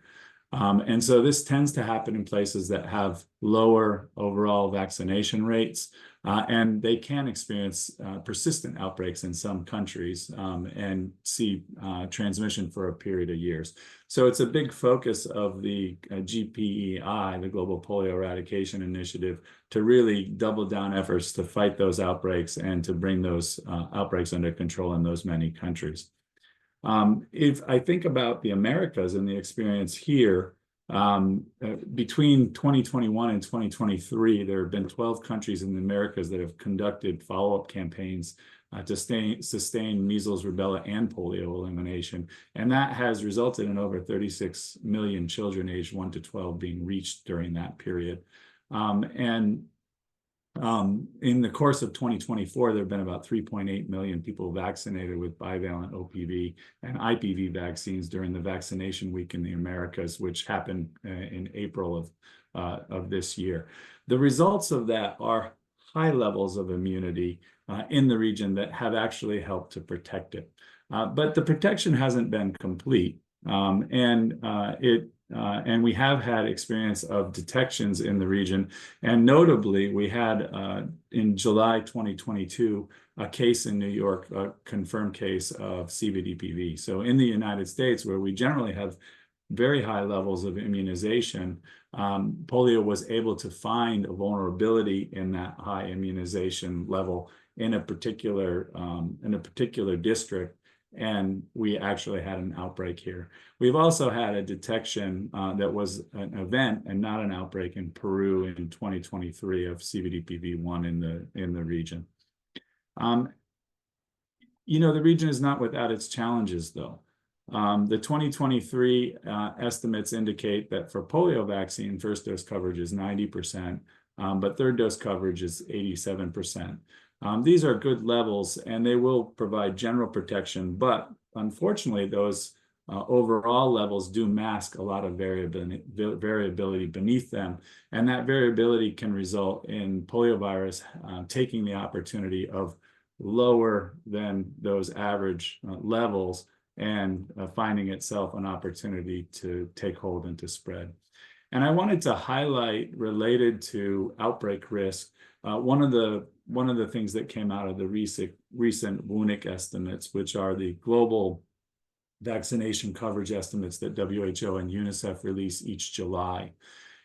And so this tends to happen in places that have lower overall vaccination rates, and they can experience persistent outbreaks in some countries and see transmission for a period of years. So it's a big focus of the GPEI, the Global Polio Eradication Initiative, to really double down efforts to fight those outbreaks and to bring those outbreaks under control in those many countries. If I think about the Americas and the experience here, between 2021 and 2023, there have been 12 countries in the Americas that have conducted follow-up campaigns to sustain measles, rubella, and polio elimination. And that has resulted in over 36 million children aged 1 to 12 being reached during that period. In the course of 2024, there have been about 3.8 million people vaccinated with bivalent OPV and IPV vaccines during the vaccination week in the Americas, which happened in April of this year. The results of that are high levels of immunity in the region that have actually helped to protect it. But the protection hasn't been complete. And we have had experience of detections in the region. And notably, we had in July 2022, a case in New York, a confirmed case of CVDPV. So in the United States, where we generally have very high levels of immunization, polio was able to find a vulnerability in that high immunization level in a particular district. And we actually had an outbreak here. We've also had a detection that was an event and not an outbreak in Peru in 2023 of CVDPV1 in the region. You know, the region is not without its challenges, though. The 2023 estimates indicate that for polio vaccine, first dose coverage is 90%, but third dose coverage is 87%. These are good levels, and they will provide general protection, but unfortunately, those overall levels do mask a lot of variability beneath them, and that variability can result in poliovirus taking the opportunity of lower than those average levels and finding itself an opportunity to take hold and to spread. And I wanted to highlight, related to outbreak risk, one of the things that came out of the recent WUNIC estimates, which are the global vaccination coverage estimates that WHO and UNICEF release each July.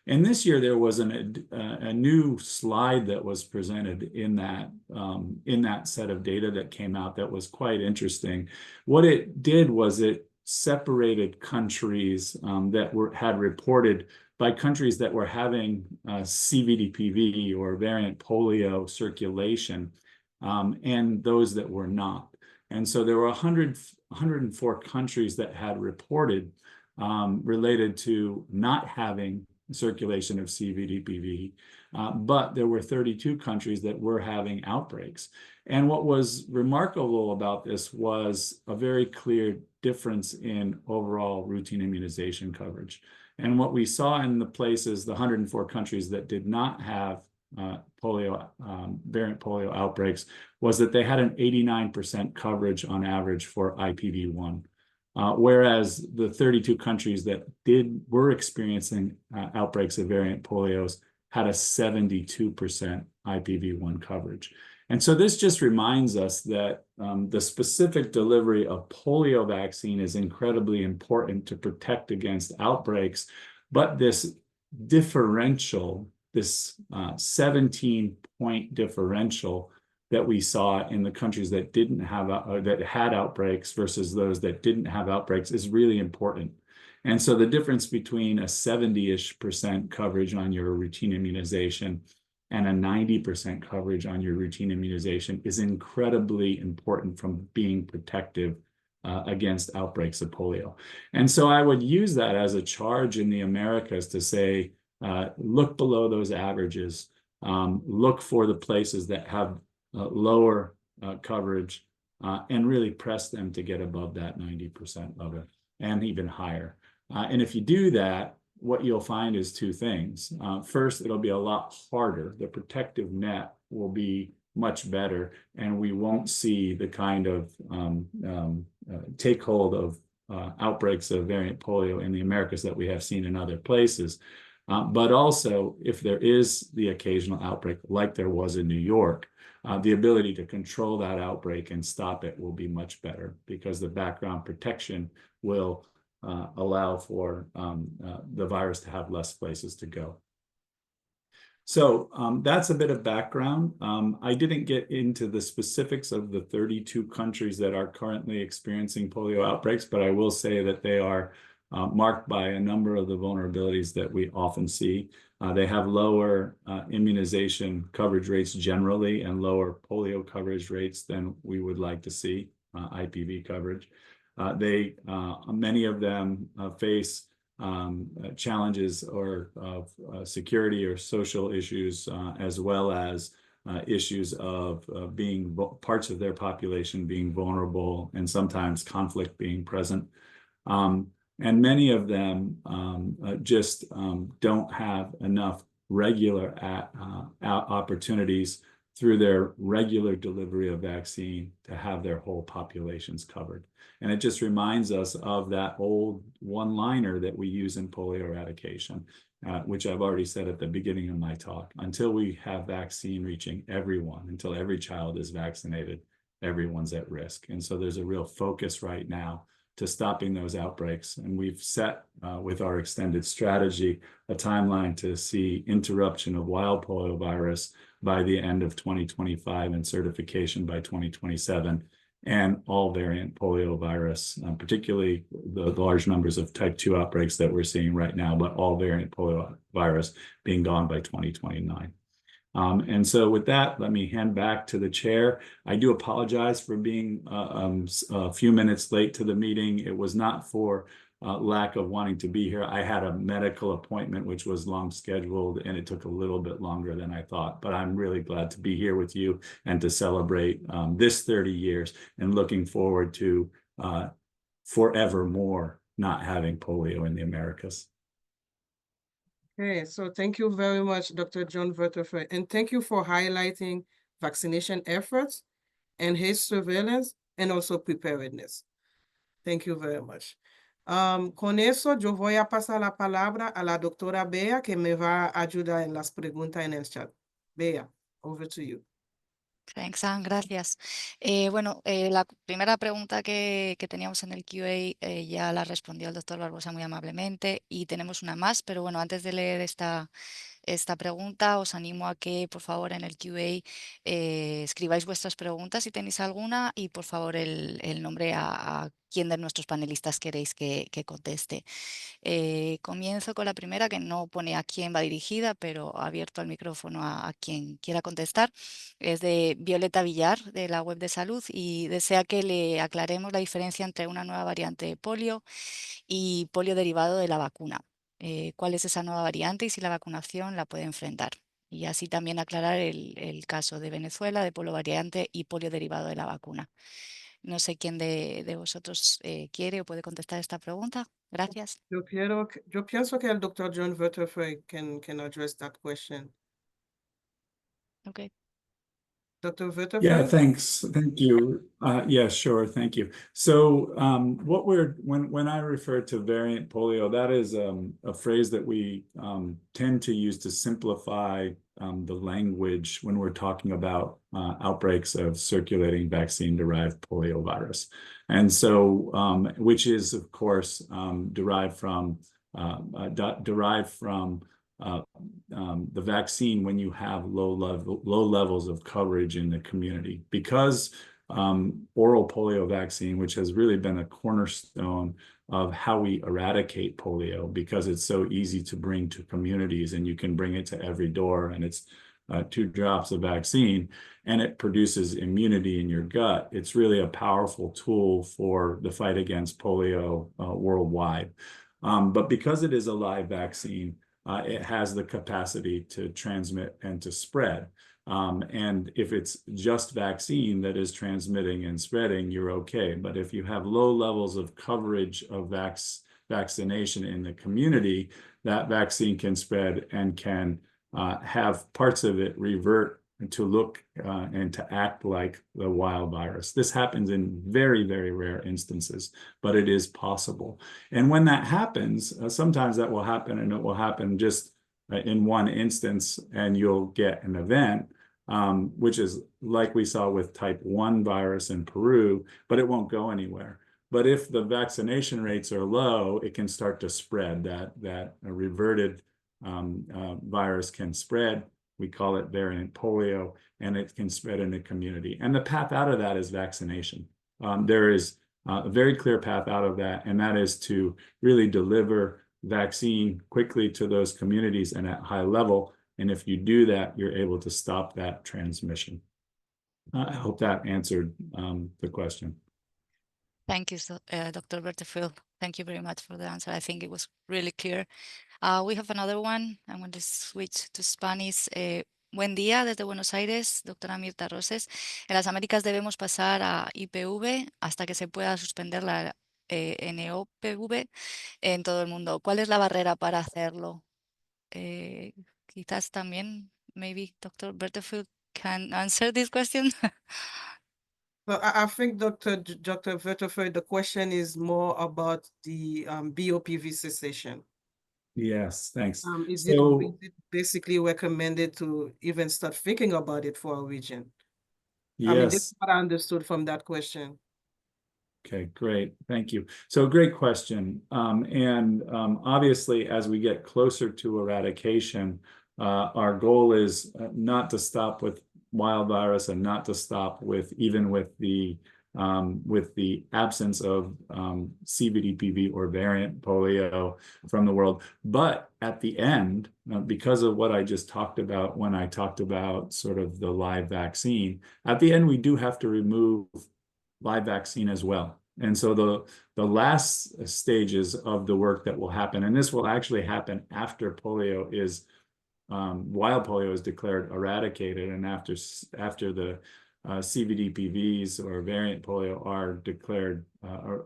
And this year there was a new slide that was presented in that set of data that came out that was quite interesting. What it did was it separated countries that had reported by countries that were having CVDPV or variant polio circulation and those that were not. And so there were 104 countries that had reported related to not having circulation of CVDPV, but there were 32 countries that were having outbreaks. And what was remarkable about this was a very clear difference in overall routine immunization coverage. And what we saw in the places, the 104 countries that did not have variant polio outbreaks, was that they had an 89% coverage on average for IPV1. Whereas the 32 countries that were experiencing outbreaks of variant polios had a 72% IPV1 coverage. And so this just reminds us that the specific delivery of polio vaccine is incredibly important to protect against outbreaks, but this differential, this 17-point differential that we saw in the countries that didn't have that had outbreaks versus those that didn't have outbreaks is really important. And so the difference between a 70-ish% coverage on your routine immunization and a 90% coverage on your routine immunization is incredibly important from being protective against outbreaks of polio. And so I would use that as a charge in the Americas to say, look below those averages, look for the places that have lower coverage, and really press them to get above that 90% level and even higher. And if you do that, what you'll find is two things. First, it'll be a lot harder. The protective net will be much better, and we won't see the kind of take hold of outbreaks of variant polio in the Americas that we have seen in other places. But also, if there is the occasional outbreak, like there was in New York, the ability to control that outbreak and stop it will be much better, because the background protection will allow for the virus to have less places to go. So that's a bit of background. I didn't get into the specifics of the 32 countries that are currently experiencing polio outbreaks, but I will say that they are marked by a number of the vulnerabilities that we often see. They have lower immunization coverage rates generally, and lower polio coverage rates than we would like to see, IPV coverage. Many of them face challenges of security or social issues, as well as issues of being parts of their population being vulnerable, and sometimes conflict being present. And many of them just don't have enough regular opportunities through their regular delivery of vaccine to have their whole populations covered. And it just reminds us of that old one-liner that we use in polio eradication, which I've already said at the beginning of my talk. Until we have vaccine reaching everyone, until every child is vaccinated, everyone's at risk. And so there's a real focus right now to stopping those outbreaks. And we've set, with our extended strategy, a timeline to see interruption of wild polio virus by the end of 2025 and certification by 2027, and all variant polio virus, particularly the large numbers of type 2 outbreaks that we're seeing right now, but all variant polio virus being gone by 2029. And so with that, let me hand back to the chair. I do apologize for being a few minutes late to the meeting. It was not for lack of wanting to be here. I had a medical appointment, which was long scheduled, and it took a little bit longer than I thought. But I'm really glad to be here with you and to celebrate this 30 years, and looking forward to forevermore not having polio in the Americas. Okay, so thank you very much, Dr. John Vertefeuille, and thank you for highlighting vaccination efforts, enhanced surveillance, and also preparedness. Thank you very much. Con eso, yo voy a pasar la palabra a la doctora Bea, que me va a ayudar en las preguntas en el chat. Bea, over to you. Thanks, Anne, gracias. La primera pregunta que teníamos en el QA ya la respondió el doctor Barbosa muy amablemente, y tenemos una más, pero bueno, antes de leer esta pregunta, os animo a que por favor en el QA escribáis vuestras preguntas si tenéis alguna, y por favor el nombre a quién de nuestros panelistas queréis que conteste. Comienzo con la primera, que no pone a quién va dirigida, pero abierto el micrófono a quien quiera contestar. Es de Violeta Villar, de la web de salud, y desea que le aclaremos la diferencia entre una nueva variante de polio y polio derivado de la vacuna. ¿Cuál es esa nueva variante y si la vacunación la puede enfrentar? Y así también aclarar el caso de Venezuela, de polio variante y polio derivado de la vacuna. No sé quién de vosotros quiere o puede contestar esta pregunta. Gracias. Yo pienso que el Dr. John Vertefeuille can address that question. Okay. Dr. Vertefeuille? Yeah, thanks. Thank you. Yeah, sure. Thank you. So when I refer to variant polio, that is a phrase that we tend to use to simplify the language when we're talking about outbreaks of circulating vaccine-derived polio virus. And so, which is, of course, derived from the vaccine when you have low levels of coverage in the community. Because oral polio vaccine, which has really been a cornerstone of how we eradicate polio, because it's so easy to bring to communities and you can bring it to every door, and it's 2 drops of vaccine, and it produces immunity in your gut. It's really a powerful tool for the fight against polio worldwide. But because it is a live vaccine, it has the capacity to transmit and to spread. And if it's just vaccine that is transmitting and spreading, you're okay. But if you have low levels of coverage of vaccination in the community, that vaccine can spread and can have parts of it revert to look and to act like the wild virus. This happens in very, very rare instances, but it is possible. And when that happens, sometimes that will happen, and it will happen just in one instance, and you'll get an event, which is like we saw with type 1 virus in Peru, but it won't go anywhere. But if the vaccination rates are low, it can start to spread. That reverted virus can spread. We call it variant polio, and it can spread in the community. And the path out of that is vaccination. There is a very clear path out of that, and that is to really deliver vaccine quickly to those communities and at high level. And if you do that, you're able to stop that transmission. I hope that answered the question. Thank you, Dr. Bertefield. Thank you very much for the answer. I think it was really clear. We have another one. I'm going to switch to Spanish. Buen día desde Buenos Aires, doctora Mirta Roses. En las Américas debemos pasar a IPV hasta que se pueda suspender la NOPV en todo el mundo. ¿Cuál es la barrera para hacerlo? Quizás también, maybe Dr. Bertefield can answer this question. Well, I think Dr. Vertefeuille, the question is more about the BOPV cessation. Yes, thanks. Is it basically recommended to even start thinking about it for our region? Yes. I mean, this is what I understood from that question. Okay, great. Thank you. So great question. Obviously, as we get closer to eradication, our goal is not to stop with wild virus and not to stop with the absence of CVDPV or variant polio from the world. But at the end, because of what I just talked about when I talked about sort of the live vaccine, at the end, we do have to remove live vaccine as well. And so the last stages of the work that will happen, and this will actually happen after polio is wild polio is declared eradicated, and after the CVDPVs or variant polio are declared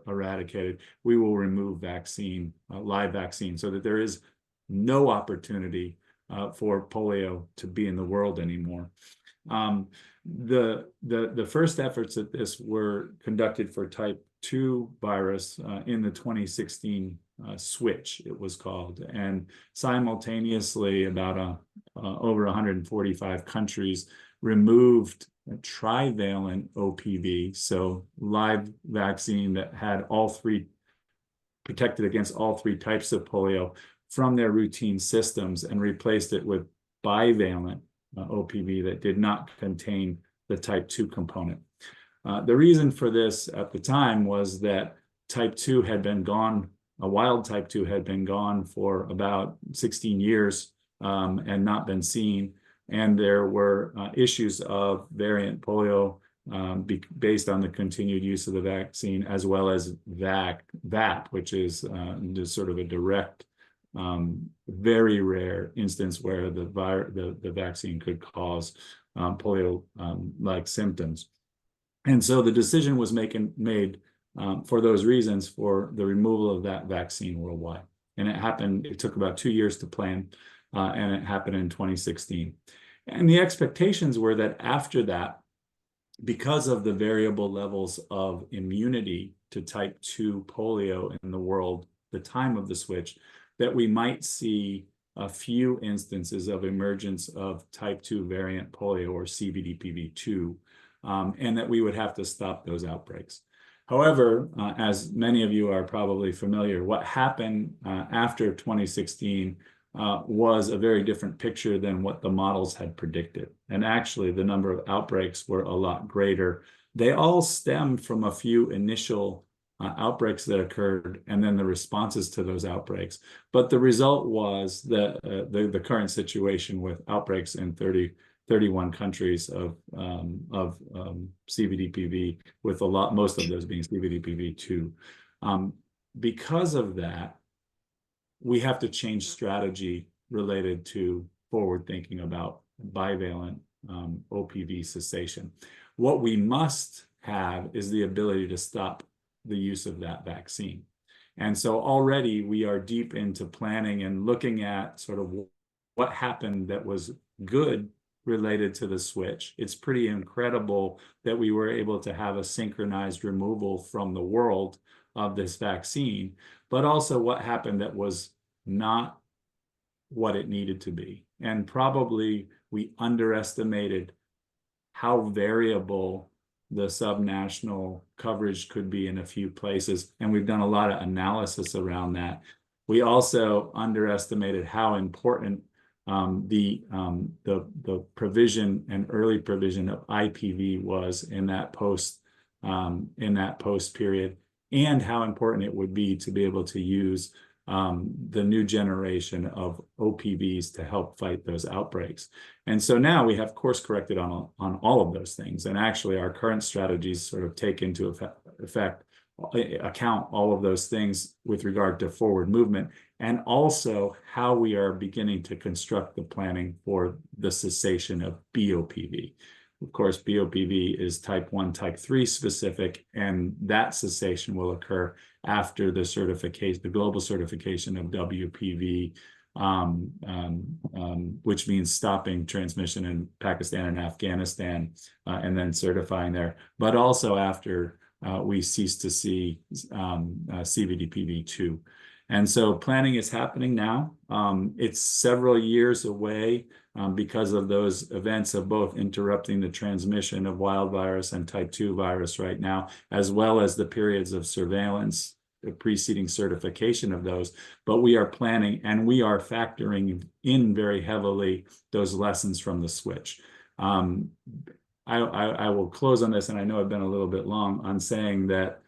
eradicated, we will remove vaccine, live vaccine, so that there is no opportunity for polio to be in the world anymore. The first efforts at this were conducted for type 2 virus in the 2016 switch, it was called, and simultaneously about over 145 countries removed trivalent OPV, so live vaccine that had protected against all 3 types of polio from their routine systems, and replaced it with bivalent OPV that did not contain the type 2 component. The reason for this at the time was that type 2 had been gone, a wild type 2 had been gone for about 16 years and not been seen. And there were issues of variant polio based on the continued use of the vaccine, as well as VAP, which is just sort of a direct, very rare instance where the vaccine could cause polio-like symptoms. And so the decision was made for those reasons for the removal of that vaccine worldwide. And it took about 2 years to plan, and it happened in 2016. And the expectations were that after that, because of the variable levels of immunity to type 2 polio in the world, the time of the switch, that we might see a few instances of emergence of type 2 variant polio or CVDPV2, and that we would have to stop those outbreaks. However, as many of you are probably familiar, what happened after 2016 was a very different picture than what the models had predicted. And actually, the number of outbreaks were a lot greater. They all stemmed from a few initial outbreaks that occurred, and then the responses to those outbreaks. But the result was that the current situation with outbreaks in 30 31 countries of CVDPV, with most of those being CVDPV2. Because of that, we have to change strategy related to forward thinking about bivalent OPV cessation. What we must have is the ability to stop the use of that vaccine. And so already we are deep into planning and looking at sort of what happened that was good related to the switch. It's pretty incredible that we were able to have a synchronized removal from the world of this vaccine, but also what happened that was not what it needed to be. And probably we underestimated how variable the subnational coverage could be in a few places. And we've done a lot of analysis around that. We also underestimated how important the provision and early provision of IPV was in that post period, and how important it would be to be able to use the new generation of OPVs to help fight those outbreaks. And so now we have course corrected on all of those things. And actually our current strategies sort of take into account all of those things with regard to forward movement, and also how we are beginning to construct the planning for the cessation of BOPV. Of course, BOPV is type 1, type 3 specific, and that cessation will occur after the certification, the global certification of WPV, which means stopping transmission in Pakistan and Afghanistan, and then certifying there, but also after we cease to see CVDPV2. And so planning is happening now. It's several years away because of those events of both interrupting the transmission of wild virus and type 2 virus right now, as well as the periods of surveillance preceding certification of those. But we are planning, and we are factoring in very heavily those lessons from the switch. I will close on this, and I know I've been a little bit long on saying that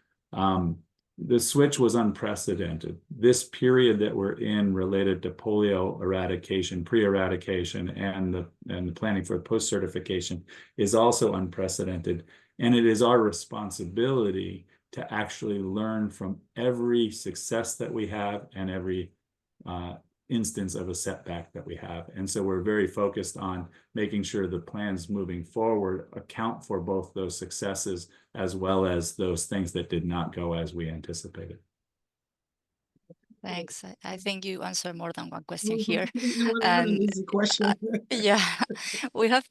the switch was unprecedented. This period that we're in related to polio eradication, pre-eradication, and the planning for post-certification is also unprecedented. And it is our responsibility to actually learn from every success that we have and every instance of a setback that we have. And so we're very focused on making sure the plans moving forward account for both those successes as well as those things that did not go as we anticipated. Thanks. I think you answered more than one question here. An And easy question. yeah, we have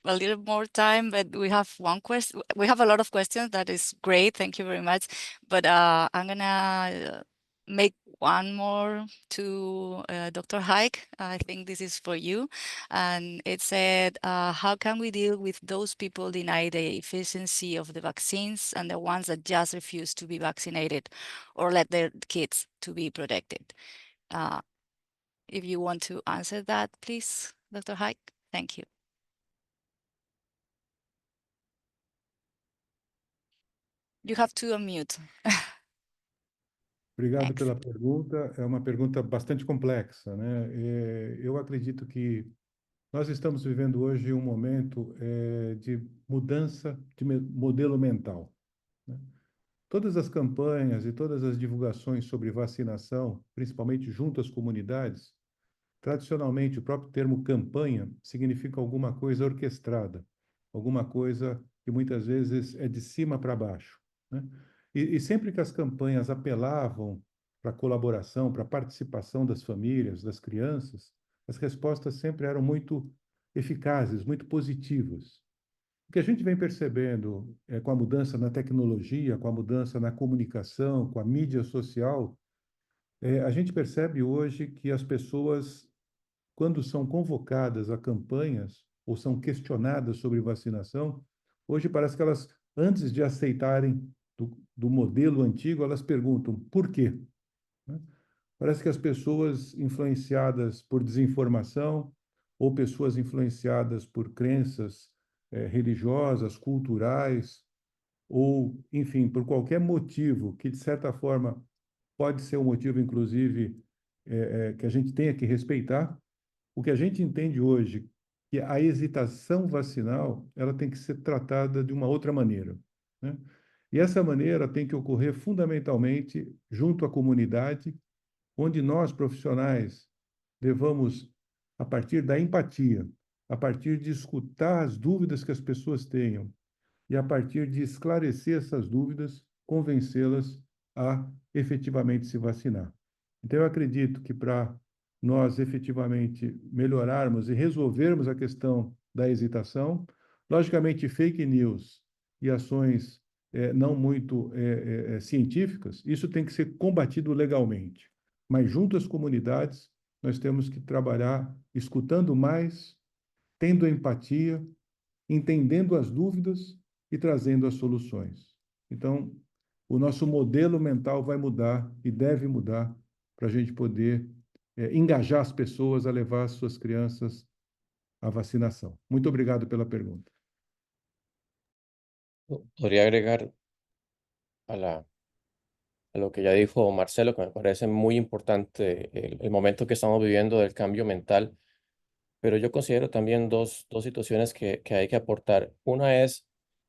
a little more time, but we have one question. We have a lot of questions. That is great. Thank you very much. But I'm gonna make one more to Dr. Haik. I think this is for you. And it said, how can we deal with those people deny the efficiency of the vaccines and the ones that just refuse to be vaccinated or let their kids to be protected? If you want to answer that, please, Dr. Haik. Thank you. You have to unmute. Obrigado Thanks. pela pergunta. É uma pergunta bastante complexa, né? Eu acredito que nós estamos vivendo hoje um momento de mudança de modelo mental, né? Todas as campanhas e todas as divulgações sobre vacinação, principalmente junto às comunidades, tradicionalmente o próprio termo campanha significa alguma coisa orquestrada, alguma coisa que muitas vezes é de cima para baixo, né? E sempre que as campanhas apelavam para a colaboração, para a participação das famílias, das crianças, as respostas sempre eram muito eficazes, muito positivas. O que a gente vem percebendo com a mudança na tecnologia, com a mudança na comunicação, com a mídia social, a gente percebe hoje que as pessoas, quando são convocadas a campanhas ou são questionadas sobre vacinação, hoje parece que elas, antes de aceitarem do modelo antigo, elas perguntam por quê, né? Parece que as pessoas influenciadas por desinformação ou pessoas influenciadas por crenças religiosas, culturais, ou, enfim, por qualquer motivo que, de certa forma, pode ser um motivo, inclusive, que a gente tenha que respeitar. O que a gente entende hoje que a hesitação vacinal ela tem que ser tratada de uma outra maneira, né? E essa maneira tem que ocorrer fundamentalmente junto à comunidade, onde nós, profissionais, devamos, a partir da empatia, a partir de escutar as dúvidas que as pessoas tenham e a partir de esclarecer essas dúvidas, convencê-las a efetivamente se vacinar. Então, eu acredito que para nós efetivamente melhorarmos e resolvermos a questão da hesitação, logicamente, fake news e ações não muito científicas, isso tem que ser combatido legalmente. Mas, junto às comunidades, nós temos que trabalhar escutando mais, tendo empatia, entendendo as dúvidas e trazendo as soluções. Então, o nosso modelo mental vai mudar e deve mudar para a gente poder engajar as pessoas a levar as suas crianças à vacinação. Muito obrigado pela pergunta. Podría agregar a lo que ya dijo Marcelo, que me parece muy importante el momento que estamos viviendo del cambio mental, pero yo considero también dos situaciones que hay que aportar. Una es,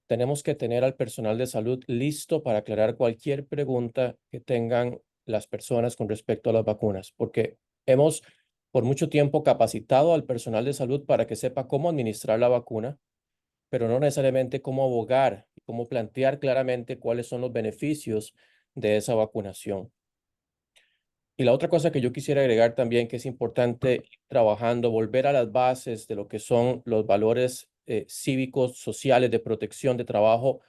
tenemos que tener al personal de salud listo para aclarar cualquier pregunta que tengan las personas con respecto a las vacunas, porque hemos por mucho tiempo capacitado al personal de salud para que sepa cómo administrar la vacuna, pero no necesariamente cómo abogar y cómo plantear claramente cuáles son los beneficios de esa vacunación. Y la otra cosa que yo quisiera agregar también, que es importante ir trabajando, volver a las bases de lo que son los valores cívicos, sociales, de protección, de trabajo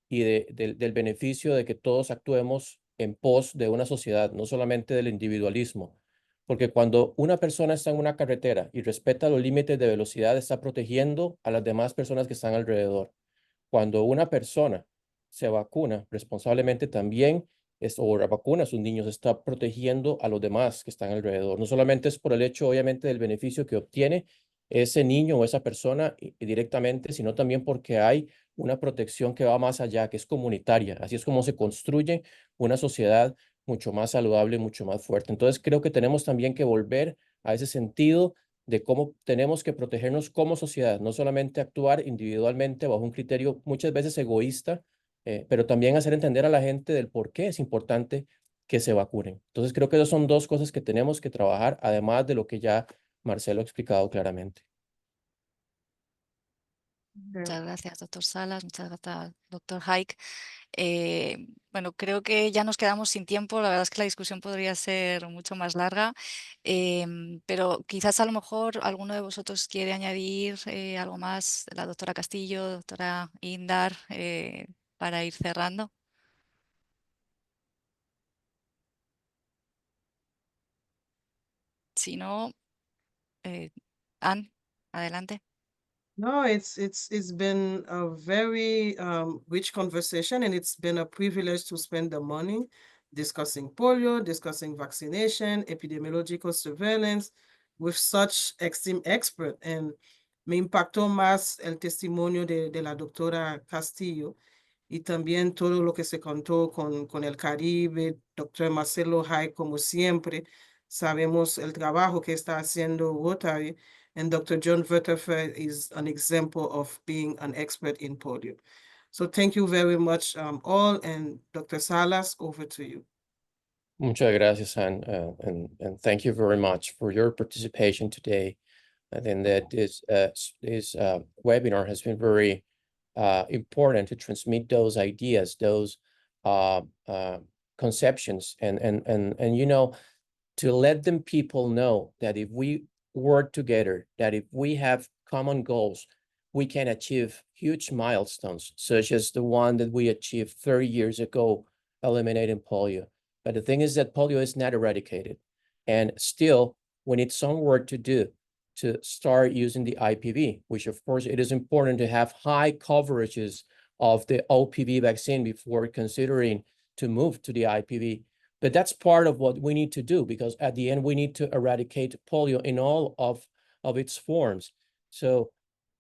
y del beneficio de que todos actuemos en pos de una sociedad, no solamente del individualismo. Porque cuando una persona está en una carretera y respeta los límites de velocidad, está protegiendo a las demás personas que están alrededor. Cuando una persona se vacuna responsablemente también o vacuna a sus niños, está protegiendo a los demás que están alrededor. No solamente es por el hecho, obviamente, del beneficio que obtiene ese niño o esa persona directamente, sino también porque hay una protección que va más allá, que es comunitaria. Así es como se construye una sociedad mucho más saludable, mucho más fuerte. Entonces, creo que tenemos también que volver a ese sentido de cómo tenemos que protegernos como sociedad, no solamente actuar individualmente bajo un criterio muchas veces egoísta, pero también hacer entender a la gente del por qué es importante que se vacunen. Entonces, creo que esas son dos cosas que tenemos que trabajar, además de lo que ya Marcelo ha explicado claramente. Muchas gracias, doctor Salas. Muchas gracias, doctor Haik. Bueno, creo que ya nos quedamos sin tiempo. La verdad es que la discusión podría ser mucho más larga, pero quizás a lo mejor alguno de vosotros quiere añadir algo más, la doctora Castillo, doctora Indar, para ir cerrando. Si no, Anne, adelante. No, it's been a very rich conversation, and it's been a privilege to spend the morning discussing polio, discussing vaccination, epidemiological surveillance with such esteemed expert. And me impactó más el testimonio de la doctora Castillo y también todo lo que se contó con el Caribe, doctor Marcelo Haik, como siempre. Sabemos el trabajo que está haciendo Rotary. And Dr. John Verterfer is an example of being an expert in polio. So thank you very much all, and Dr. Salas, over to you. Muchas gracias, Anne, and thank you very much for your participation today. I think that this webinar has been very important to transmit those ideas, those conceptions, and you know, to let them people know that if we work together, that if we have common goals, we can achieve huge milestones, such as the one that we achieved 30 years ago, eliminating polio. But the thing is that polio is not eradicated. And still, we need some work to do to start using the IPV, which of course it is important to have high coverages of the OPV vaccine before considering to move to the IPV. But that's part of what we need to do, because at the end, we need to eradicate polio in all of its forms. So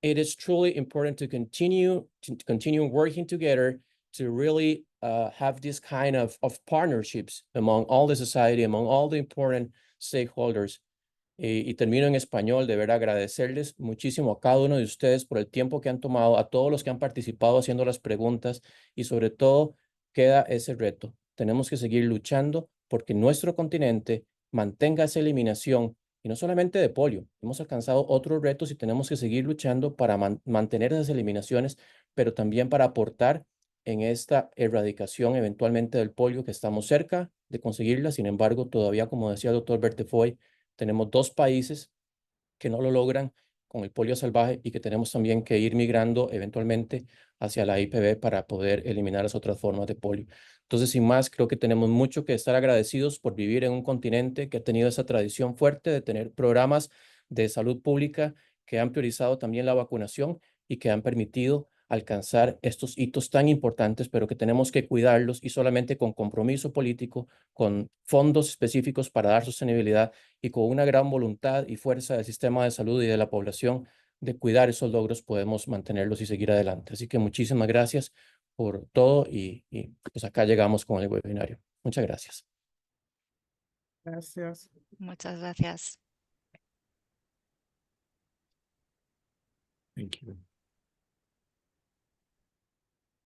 it is truly important to continue working together to really have this kind of partnerships among all the society, among all the important stakeholders. Y termino en español, de verdad agradecerles muchísimo a cada uno de ustedes por el tiempo que han tomado, a todos los que han participado haciendo las preguntas y sobre todo queda ese reto. Tenemos que seguir luchando porque nuestro continente mantenga esa eliminación y no solamente de polio. Hemos alcanzado otros retos y tenemos que seguir luchando para mantener esas eliminaciones, pero también para aportar en esta erradicación eventualmente del polio, que estamos cerca de conseguirla. Sin embargo, todavía, como decía el doctor Bertefoy, tenemos 2 países que no lo logran con el polio salvaje y que tenemos también que ir migrando eventualmente hacia la IPV para poder eliminar las otras formas de polio. Entonces, sin más, creo que tenemos mucho que estar agradecidos por vivir en un continente que ha tenido esa tradición fuerte de tener programas de salud pública que han priorizado también la vacunación y que han permitido alcanzar estos hitos tan importantes, pero que tenemos que cuidarlos y solamente con compromiso político, con fondos específicos para dar sostenibilidad y con una gran voluntad y fuerza del sistema de salud y de la población de cuidar esos logros, podemos mantenerlos y seguir adelante. Así que muchísimas gracias por todo y pues acá llegamos con el webinario. Muchas gracias. Gracias. Muchas gracias. Thank you.